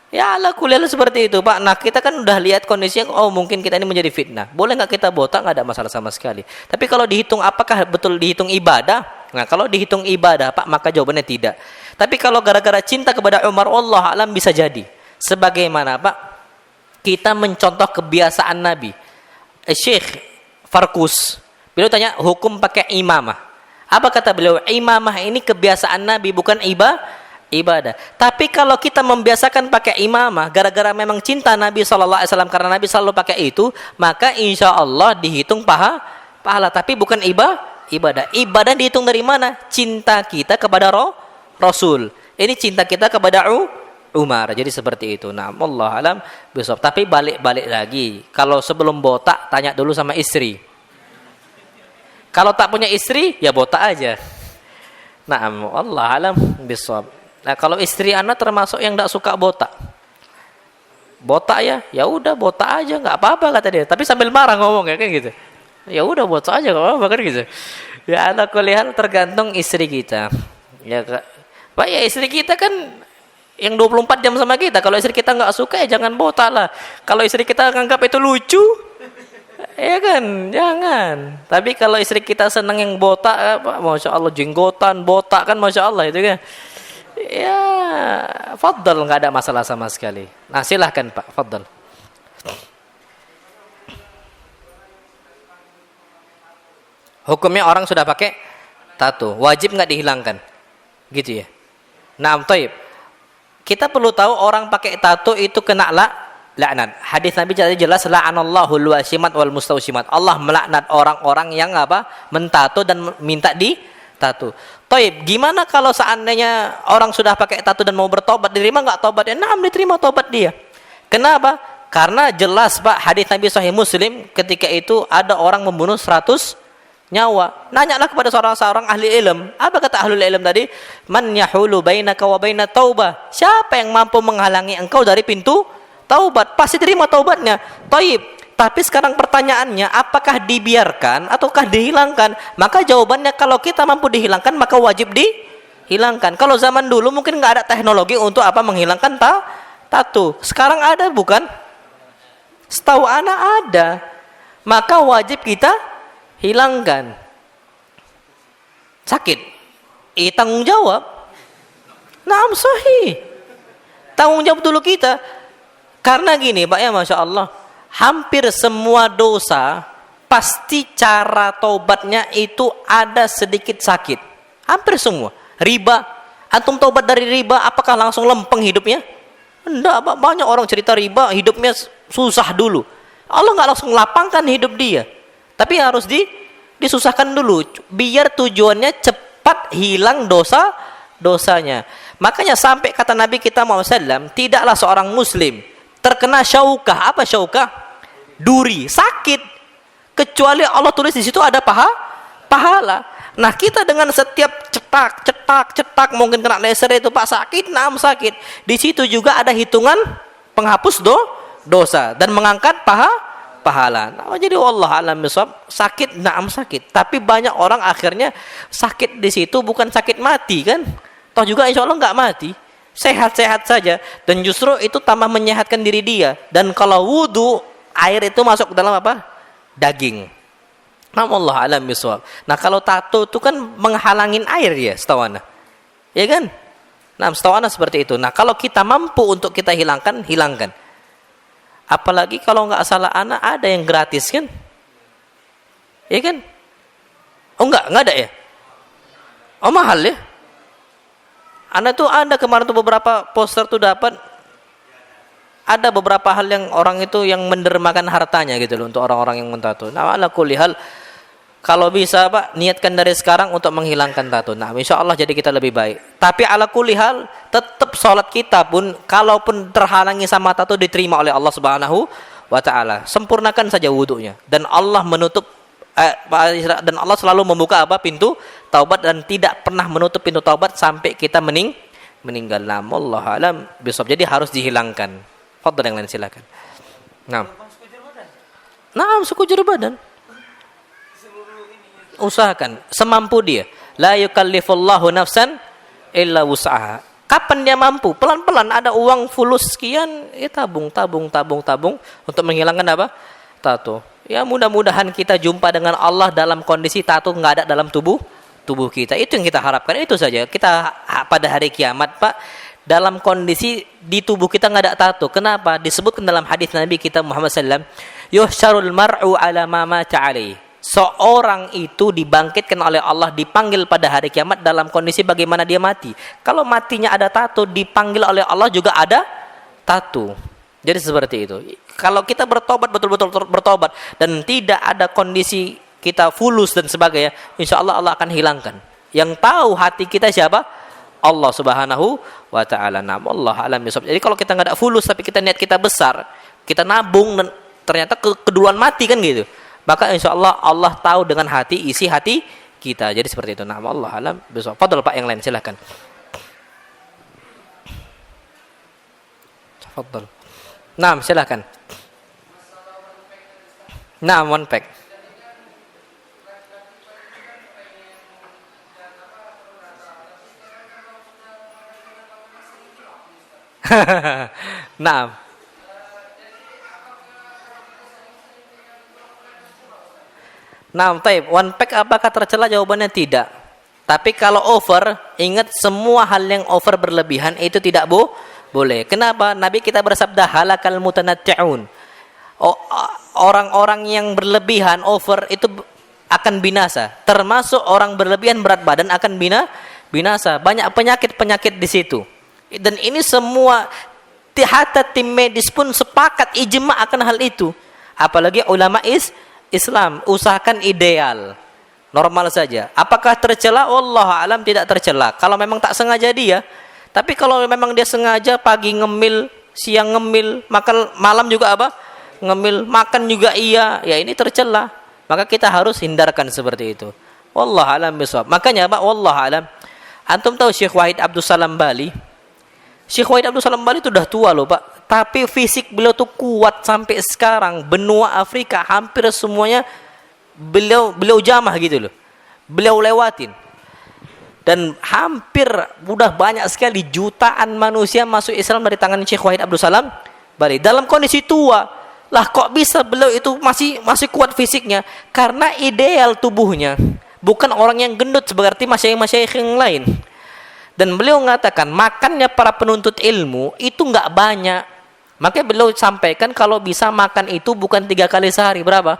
Ya ala kuliah seperti itu Pak. Nah kita kan udah lihat kondisinya, oh mungkin kita ini menjadi fitnah. Boleh nggak kita botak? Nggak ada masalah sama sekali. Tapi kalau dihitung apakah betul dihitung ibadah? Nah kalau dihitung ibadah Pak, maka jawabannya tidak. Tapi kalau gara-gara cinta kepada Umar, Allah alam bisa jadi. Sebagaimana Pak, kita mencontoh kebiasaan Nabi. Syekh Farkus, beliau tanya hukum pakai imamah. Apa kata beliau? Imamah ini kebiasaan Nabi, bukan ibadah. Tapi kalau kita membiasakan pakai imamah gara-gara memang cinta Nabi SAW, karena Nabi selalu pakai itu, maka insya Allah dihitung pahala. Tapi bukan ibadah. Ibadah dihitung dari mana? Cinta kita kepada Rasul. Ini cinta kita kepada Umar. Jadi seperti itu. Nah, Allah alam besok. Tapi balik lagi. Kalau sebelum botak, tanya dulu sama istri. Kalau tak punya istri, ya botak aja. Nah, Allah alam besok. Nah, kalau istri anak termasuk yang tidak suka botak. Botak ya udah botak aja, nggak apa-apa kata dia. Tapi sambil marah ngomong ya kan gitu. Ya udah botak aja, nggak apa-apa kan gitu. Ya ala kulli hal tergantung istri kita. Ya Pak, ya istri kita kan yang 24 jam sama kita. Kalau istri kita nggak suka ya jangan botak lah. Kalau istri kita nganggap itu lucu, ya kan, jangan. Tapi kalau istri kita senang yang botak, Masya Allah, jenggotan, botak kan Masya Allah itu kan. Ya, faddal, nggak ada masalah sama sekali. Nah silahkan Pak, faddal. Hukumnya orang sudah pakai tato, wajib nggak dihilangkan? Gitu ya. Nah, taib. Kita perlu tahu orang pakai tato itu kena laknat. Hadis Nabi jelas la'anallahu al-wasimat wal mustawsimat. Allah melaknat orang-orang yang mentato dan minta di tato. Taib, gimana kalau seandainya orang sudah pakai tato dan mau bertobat, diterima nggak tobatnya? Nah, diterima tobat dia. Kenapa? Karena jelas Pak, hadis Nabi Sahih Muslim, ketika itu ada orang membunuh 100 nyawa. Nanyalah kepada seorang ahli ilmu. Apa kata ahli ilmu tadi? Man yahulu bainaka wa baina taubah. Siapa yang mampu menghalangi engkau dari pintu taubat? Pasti terima taubatnya. Taib. Tapi sekarang pertanyaannya, apakah dibiarkan ataukah dihilangkan? Maka jawabannya, kalau kita mampu dihilangkan maka wajib dihilangkan. Kalau zaman dulu mungkin nggak ada teknologi untuk menghilangkan tato. Sekarang ada bukan? Setahu anak ada. Maka wajib kita hilangkan. Sakit, tanggung jawab. Naam sahih. Tanggung jawab dulu kita. Karena gini Pak ya, Masya Allah, hampir semua dosa pasti cara taubatnya itu ada sedikit sakit. Hampir semua. Riba, antum taubat dari riba, apakah langsung lempeng hidupnya? Enggak, banyak orang cerita riba hidupnya susah dulu. Allah nggak langsung lapangkan hidup dia. Tapi harus disusahkan dulu, biar tujuannya cepat hilang dosanya. Makanya sampai kata Nabi kita SAW, tidaklah seorang Muslim terkena syaukah. Apa syaukah? Duri, sakit. Kecuali Allah tulis di situ ada pahala. Nah kita dengan setiap cetak, mungkin kena laser itu Pak sakit, sakit. Di situ juga ada hitungan penghapus dosa dan mengangkat pahala. Nah, jadi Allah alam bisawab, sakit, sakit. Tapi banyak orang akhirnya sakit di situ bukan sakit mati kan? Toh juga insya Allah nggak mati, sehat-sehat saja. Dan justru itu tambah menyehatkan diri dia. Dan kalau wudu, air itu masuk ke dalam daging. Nah, Allah alam bisawab. Nah kalau tato itu kan menghalangin air ya, setahu ana. Ya kan? Nah setahu ana seperti itu. Nah kalau kita mampu untuk kita hilangkan. Apalagi kalau nggak salah anak ada yang gratis kan? Iya kan? Oh nggak ada ya? Oh mahal ya? Anak tuh ada kemarin tuh beberapa poster tuh dapat. ada beberapa hal yang orang itu yang mendermakan hartanya gitu loh untuk orang-orang yang mentato. Nah, ala kulli hal, kalau bisa Pak, niatkan dari sekarang untuk menghilangkan tato. Nah, insya Allah jadi kita lebih baik. Tapi ala kulli hal, tetap sholat kita pun, kalaupun terhalangi sama tato, diterima oleh Allah Subhanahu wa Ta'ala. Sempurnakan saja wudunya. Dan Allah menutup, dan Allah selalu membuka apa? Pintu taubat, dan tidak pernah menutup pintu taubat sampai kita meninggal. Nah, Allah alam besok. Jadi harus dihilangkan. Fadhil yang lain silakan. Nah, sekujur badan. Usahakan semampu dia. La yukallifullahu nafsan illa wus'aha. Kapan dia mampu? Pelan-pelan, ada uang fulus sekian, tabung untuk menghilangkan apa? Tato. Ya, mudah-mudahan kita jumpa dengan Allah dalam kondisi tato nggak ada dalam tubuh kita. Itu yang kita harapkan. Itu saja. Kita pada hari kiamat, Pak, dalam kondisi di tubuh kita nggak ada tato. Kenapa? Disebutkan dalam hadis Nabi kita Muhammad sallallahu alaihi wasallam, yuhsyarul mar'u ala ma mata alaihi. Seorang itu dibangkitkan oleh Allah, dipanggil pada hari kiamat dalam kondisi bagaimana dia mati. Kalau matinya ada tato, dipanggil oleh Allah juga ada tato. Jadi seperti itu. Kalau kita bertobat, betul-betul bertobat, dan tidak ada kondisi kita fulus dan sebagainya, insya Allah Allah akan hilangkan. Yang tahu hati kita siapa? Allah Subhanahu wa Ta'ala. Nah, Allah alam bisawab. Jadi kalau kita nggak ada fulus tapi kita niat kita besar, kita nabung dan ternyata keduluan mati kan gitu, maka insya Allah Allah tahu dengan hati, isi hati kita. Jadi seperti itu. Nah, Allah alam bisawab. Fadhil Pak, yang lain silakan. Fadhil. Nah, silakan. Nah, one pack. Nah. Nah, taib, one pack apakah tercela? Jawabannya tidak. Tapi kalau over, ingat semua hal yang over berlebihan itu tidak boleh. Kenapa? Nabi kita bersabda halakal mutanatti'un. Orang-orang yang berlebihan over itu akan binasa. Termasuk orang berlebihan berat badan akan binasa. Banyak penyakit-penyakit di situ. Dan ini semua hatta tim medis pun sepakat ijma akan hal itu. Apalagi ulama Islam, usahakan ideal, normal saja. Apakah tercela? Wallahu alam tidak tercela. Kalau memang tak sengaja dia. Tapi kalau memang dia sengaja, pagi ngemil, siang ngemil, makan malam juga apa? Ngemil, makan juga iya. Ya ini tercela. Maka kita harus hindarkan seperti itu. Wallahu alam bisawab. Makanya Pak, wallahu alam. Antum tahu Syekh Wahid Abdul Salam Bali? Syekh Wahid Abdul Salam Bali itu udah tua loh, Pak. Tapi fisik beliau tuh kuat sampai sekarang. Benua Afrika hampir semuanya beliau jamah gitu loh. Beliau lewatin. Dan hampir udah banyak sekali jutaan manusia masuk Islam dari tangan Syekh Wahid Abdul Salam Bali. Dalam kondisi tua. Lah kok bisa beliau itu masih kuat fisiknya? Karena ideal tubuhnya. Bukan orang yang gendut seperti masyayikh yang lain. Dan beliau mengatakan makannya para penuntut ilmu itu enggak banyak. Makanya beliau sampaikan kalau bisa makan itu bukan 3 kali sehari. Berapa?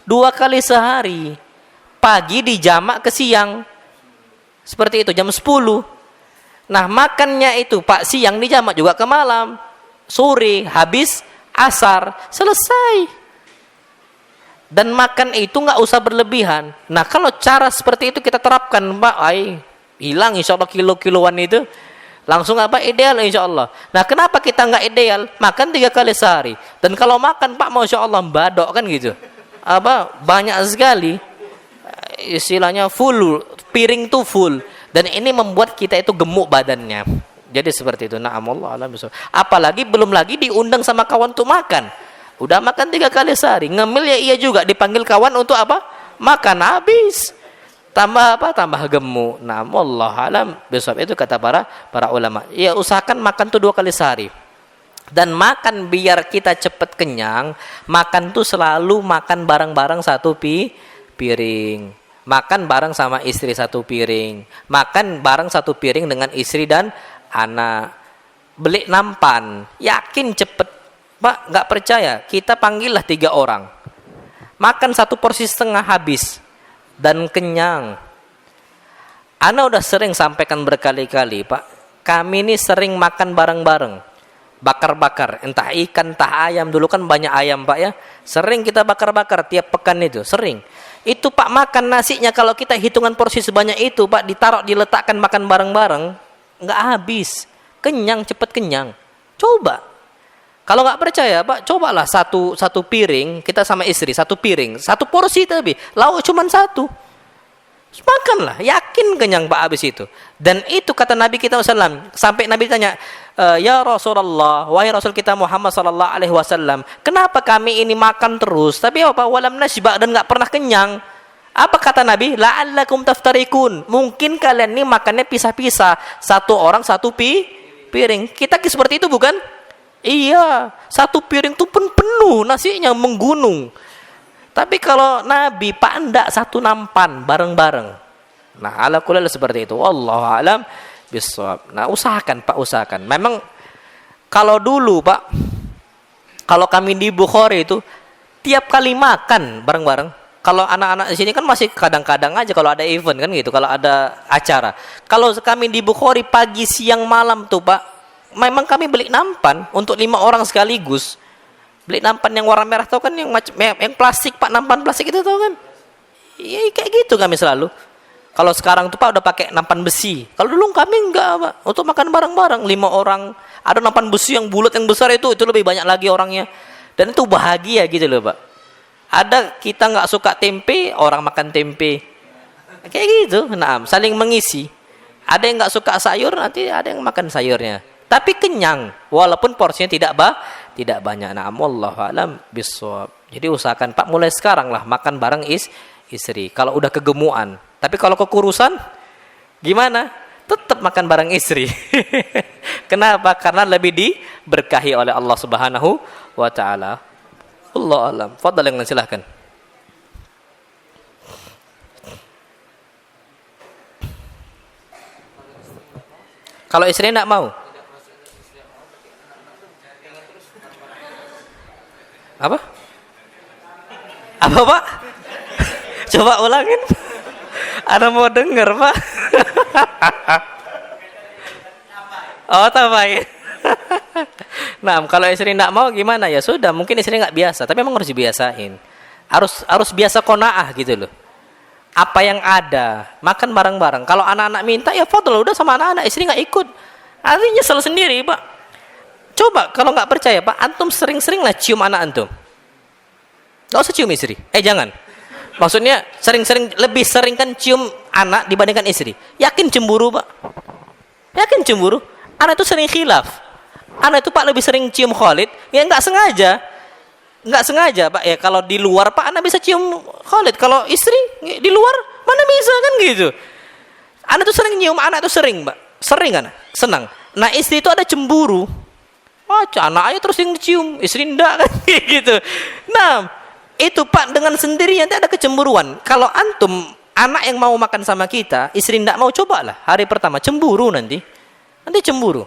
2 kali sehari. Pagi dijamak ke siang. Seperti itu, jam 10. Nah, makannya itu Pak siang dijamak juga ke malam. Sore, habis asar, selesai. Dan makan itu enggak usah berlebihan. Nah, kalau cara seperti itu kita terapkan, Pak, hilang insya Allah kilo-kiloan itu. Langsung apa? Ideal insya Allah. Nah, kenapa kita nggak ideal? Makan 3 kali sehari. Dan kalau makan Pak, masya Allah badok kan gitu. Banyak sekali. Istilahnya full, piring tuh full. Dan ini membuat kita itu gemuk badannya. Jadi seperti itu. Nah, Allah alam bisawab. Apalagi belum lagi diundang sama kawan untuk makan. Udah makan 3 kali sehari. Ngemil ya iya juga. Dipanggil kawan untuk apa? Makan habis. Tambah gemuk. Nah, wallahu alam bisawab. Itu kata para ulama. Ya, usahakan makan tuh 2 kali sehari. Dan makan biar kita cepat kenyang, makan tuh selalu makan bareng-bareng 1 piring. Makan bareng sama istri 1 piring. Makan bareng 1 piring dengan istri dan anak. Beli nampan, yakin cepet. Pak, nggak percaya, kita panggillah 3 orang. Makan 1 porsi setengah habis. Dan kenyang. Ana udah sering sampaikan berkali-kali, Pak. Kami ini sering makan bareng-bareng. bakar-bakar, entah ikan, entah ayam. Dulu kan banyak ayam Pak ya, sering kita bakar-bakar tiap pekan itu, sering. Itu Pak makan nasinya, kalau kita hitungan porsi sebanyak itu Pak, ditaruh diletakkan makan bareng-bareng, nggak habis, kenyang, cepet kenyang. Coba, kalau nggak percaya Pak, cobalah satu piring, kita sama istri, satu piring, satu porsi, tapi lauk cuma satu, makanlah, yakin kenyang Pak habis itu. Dan itu kata Nabi kita SAW, sampai Nabi tanya, ya Rasulullah, wahai Rasul kita Muhammad sallallahu alaihi wasallam, kenapa kami ini makan terus tapi apa, walam nasba, dan nggak pernah kenyang? Apa kata Nabi? La'allakum taftarikun, mungkin kalian ini makannya pisah-pisah, satu orang satu piring. Kita seperti itu bukan? Iya, satu piring itu pun penuh, nasinya menggunung. Tapi kalau Nabi Pak enggak, satu nampan bareng-bareng. Nah, ala kulli seperti itu. Wallahu alam bisawab. Nah, usahakan Pak, usahakan. Memang kalau dulu Pak, kalau kami di Bukhari itu tiap kali makan bareng-bareng. Kalau anak-anak di sini kan masih kadang-kadang aja kalau ada event kan gitu, kalau ada acara. Kalau kami di Bukhari pagi, siang, malam tuh Pak, memang kami beli nampan untuk 5 orang sekaligus. Beli nampan yang warna merah, tahu kan, yang plastik Pak, nampan plastik itu tahu kan? Iya, kayak gitu kami selalu. Kalau sekarang tuh Pak udah pakai nampan besi. Kalau dulu kami enggak Pak, untuk makan bareng-bareng 5 orang. Ada nampan besi yang bulat yang besar itu lebih banyak lagi orangnya. Dan itu bahagia gitu loh Pak. Ada kita nggak suka tempe, orang makan tempe. Kayak gitu. Nah, saling mengisi. Ada yang nggak suka sayur, nanti ada yang makan sayurnya. Tapi kenyang, walaupun porsinya tidak banyak. Nah, wallahu alam bissawab. Jadi usahakan Pak mulai sekarang lah makan bareng istri. Kalau udah kegemuan. Tapi kalau kekurusan gimana? Tetap makan bareng istri. Kenapa? Karena lebih diberkahi oleh Allah Subhanahu wa taala. Allah alam. Fadhal, yang silahkan. Kalau istri enggak mau? Apa? Apa Pak? Coba ulangin. Ada mau denger Pak? Oh, tambahin. Nah, kalau istri tidak mau gimana? Ya sudah, mungkin istri nggak biasa, tapi memang harus dibiasain. Harus biasa qanaah gitu loh. Apa yang ada, makan bareng-bareng. Kalau anak-anak minta, ya fadl, udah sama anak-anak, istri nggak ikut. Artinya nyesel sendiri Pak. Coba kalau nggak percaya Pak, antum sering-seringlah cium anak antum. Nggak usah cium istri. Jangan. Maksudnya lebih sering kan cium anak dibandingkan istri. Yakin cemburu Pak? Yakin cemburu? Anak itu sering khilaf. Anak itu Pak lebih sering cium Khalid. Ya nggak sengaja Pak. Ya kalau di luar Pak anak bisa cium Khalid. Kalau istri di luar mana bisa kan gitu. Anak itu sering nyium, anak itu sering Pak. Sering kan? Senang. Nah istri itu ada cemburu. Wah, anak aja terus yang dicium, istri enggak kan gitu. Nah, itu Pak dengan sendirinya nanti ada kecemburuan. Kalau antum anak yang mau makan sama kita, istri enggak mau, cobalah hari pertama cemburu nanti cemburu.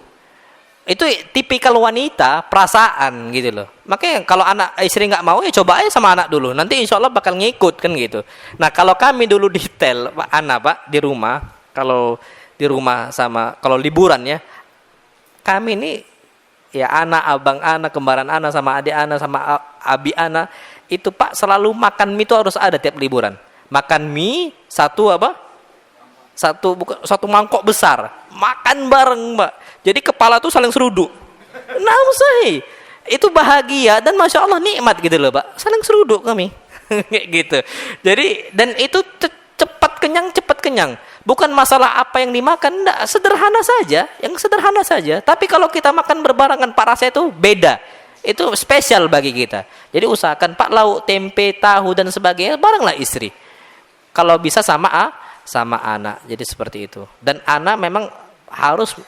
Itu tipikal wanita, perasaan gitu loh. Makanya kalau anak istri enggak mau, ya coba aja sama anak dulu. Nanti insya Allah bakal ngikut kan gitu. Nah kalau kami dulu detail Pak, anak Pak di rumah, kalau di rumah sama kalau liburan ya, kami ini ya anak, abang anak, kembaran anak sama adik anak sama abi anak itu Pak selalu makan mie itu harus ada tiap liburan. Makan mie satu mangkok besar, makan bareng Pak. Jadi kepala tuh saling seruduk. Nah, usai itu bahagia dan masya Allah nikmat gitu loh Pak. Saling seruduk kami, kayak gitu. Jadi dan itu cepat kenyang. Bukan masalah apa yang dimakan, enggak, sederhana saja, yang sederhana saja. Tapi kalau kita makan berbarengan Pak, rasa itu beda. Itu spesial bagi kita. Jadi usahakan Pak lauk, tempe, tahu dan sebagainya barenglah istri. Kalau bisa sama anak. Jadi seperti itu. Dan anak memang harus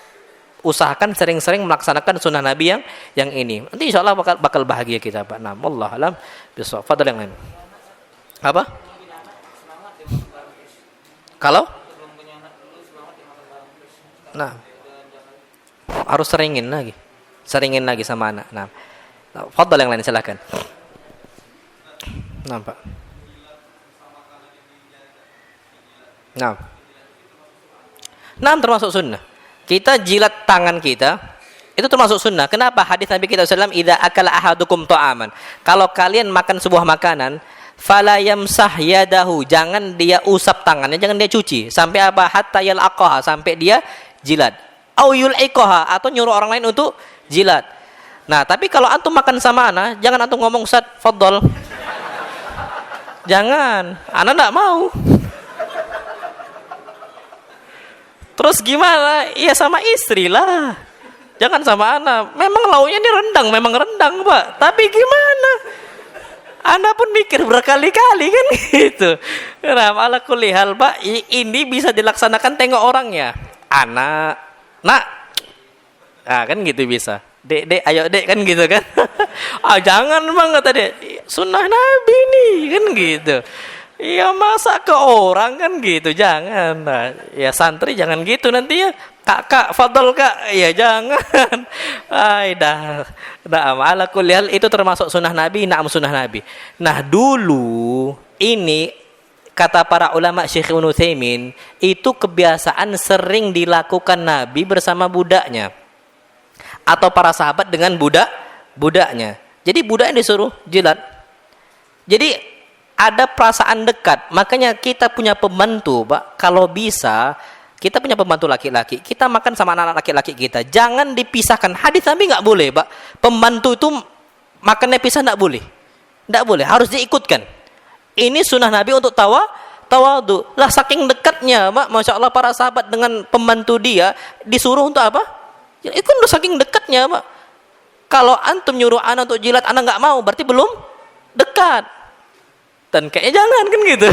usahakan sering-sering melaksanakan sunnah Nabi yang ini. Nanti insya Allah bakal bahagia kita Pak. Nah, wallahu alam bisawab. Fadhal yang lain. Apa? Kalau? Nah, harus seringin lagi sama anak. Nah, fadhal yang lain silakan. Nampak. Nah, termasuk sunnah. Kita jilat tangan kita Itu termasuk sunnah. Kenapa? Hadis Nabi kita SAW, idza akala ahadukum ta'aman. Kalau kalian makan sebuah makanan, fala yamsah yadahu, jangan dia usap tangannya, jangan dia cuci. Sampai apa? Hatta yalaqaha, sampai dia jilat. Au yul'iqaha, atau nyuruh orang lain untuk jilat. Nah, tapi kalau antum makan sama ana, jangan antum ngomong, Ustaz, fadhol. Jangan, ana enggak mau. Terus gimana? Iya sama istri lah. Jangan sama ana. Memang lauknya ini rendang, memang rendang, Pak. Tapi gimana? Anda pun mikir berkali-kali kan gitu. Nah, ala kulli hal, Pak, ini bisa dilaksanakan tengok orangnya. Anak, nak. Ah, kan gitu bisa. Dek, ayo dek, kan gitu kan. Ah, jangan Bang, kata Dek. Sunnah Nabi nih, kan gitu. Ya masa ke orang kan gitu, jangan. Nah, ya santri jangan gitu nanti ya. Kak, fadol Kak. Ya jangan. Ay, dah ala kulli hal itu termasuk sunnah Nabi, na'am sunnah Nabi. Nah, dulu ini kata para ulama Syekh Ibnu Utsaimin, itu kebiasaan sering dilakukan Nabi bersama budaknya. Atau para sahabat dengan budaknya. Jadi budaknya disuruh jilat. Jadi ada perasaan dekat. Makanya kita punya pembantu, Pak. Kalau bisa, kita punya pembantu laki-laki. Kita makan sama anak-anak laki-laki kita. Jangan dipisahkan. Hadis Nabi nggak boleh, Pak. Pembantu itu makannya pisah nggak boleh. Nggak boleh. Harus diikutkan. Ini sunnah Nabi untuk tawadu. Lah saking dekatnya, Pak. Masya Allah para sahabat dengan pembantu dia disuruh untuk apa? Itu udah saking dekatnya, Pak. Kalau antum nyuruh anak untuk jilat, anak nggak mau, berarti belum dekat. Dan kayaknya jangan kan gitu.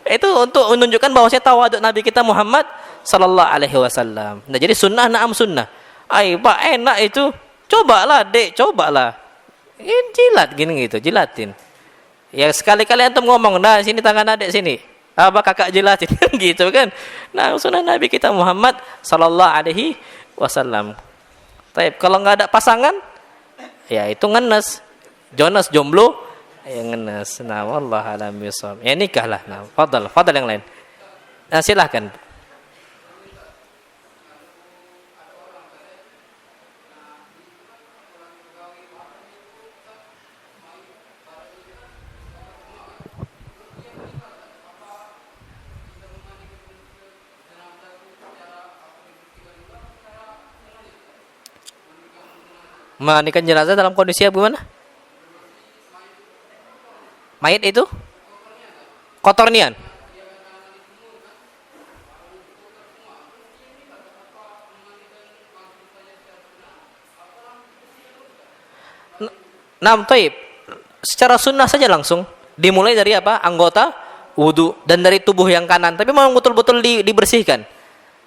Itu untuk menunjukkan bahwasanya tawaduk Nabi kita Muhammad sallallahu alaihi wasallam. Nah, jadi sunnah na'am sunnah. Ay, Pak, enak itu. Cobalah, Dek, cobalah. Jilat gini gitu, jilatin. Ya sekali-kali antum ngomong, "Nah, sini tangan Adek sini." Apa kakak jilatin gitu kan. Nah, sunnah Nabi kita Muhammad sallallahu alaihi wasallam. Taib, kalau enggak ada pasangan, ya itu ngenes. Jonas jomblo, yang ngenes. Nah, wallahu a'lam bishawab. Ya nikahlah. Nah, fadal yang lain. Nah, silakan. Mandikan jenazah dalam kondisi apa gimana? Mayit itu kotor nian. Nah, taib. Secara sunnah saja langsung dimulai dari apa? Anggota wudu dan dari tubuh yang kanan. Tapi memang betul-betul dibersihkan.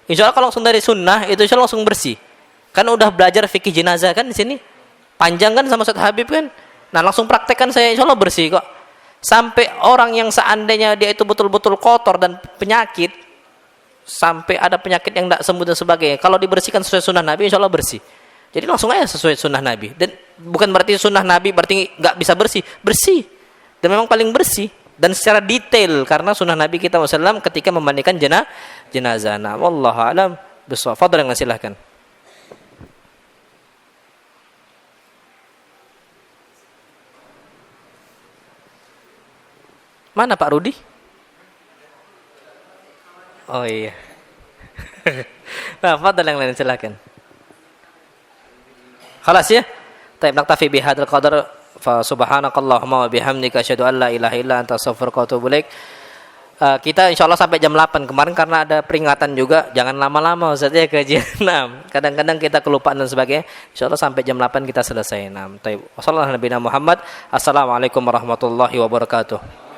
Insya Allah kalau langsung dari sunnah itu insya Allah langsung bersih. Kan udah belajar fikih jenazah kan di sini. Panjang kan sama Ustaz Habib kan. Nah, langsung praktekkan saya insya Allah bersih kok. Sampai orang yang seandainya dia itu betul-betul kotor dan penyakit, sampai ada penyakit yang tidak sembuh dan sebagainya, kalau dibersihkan sesuai sunnah Nabi insya Allah bersih. Jadi langsung aja sesuai sunnah Nabi. Dan bukan berarti sunnah Nabi berarti nggak bisa bersih. Bersih. Dan memang paling bersih. Dan secara detail. Karena sunnah Nabi kita SAW ketika memandikan jenazah. Nah, wallahu a'lam bishawab. Fadlan, silahkan. Mana Pak Rudi? Oh iya. Nah, fadal yang lain silakan. Khalas ya? Taib, naktafi bihadzal qadar. Fa subhanakallahumma wa bihamdika asyhadu an la ilaha illa anta astaghfiruka wa atubu ilaik. Kita insyaallah sampai jam 8 kemarin karena ada peringatan juga, jangan lama-lama Ustaz ya kajian. Nah, kadang-kadang kita kelupaan dan sebagainya. Insyaallah sampai jam 8 kita selesai. Nah, taib. Wassallallahu ala nabiyina Muhammad. Assalamualaikum warahmatullahi wabarakatuh.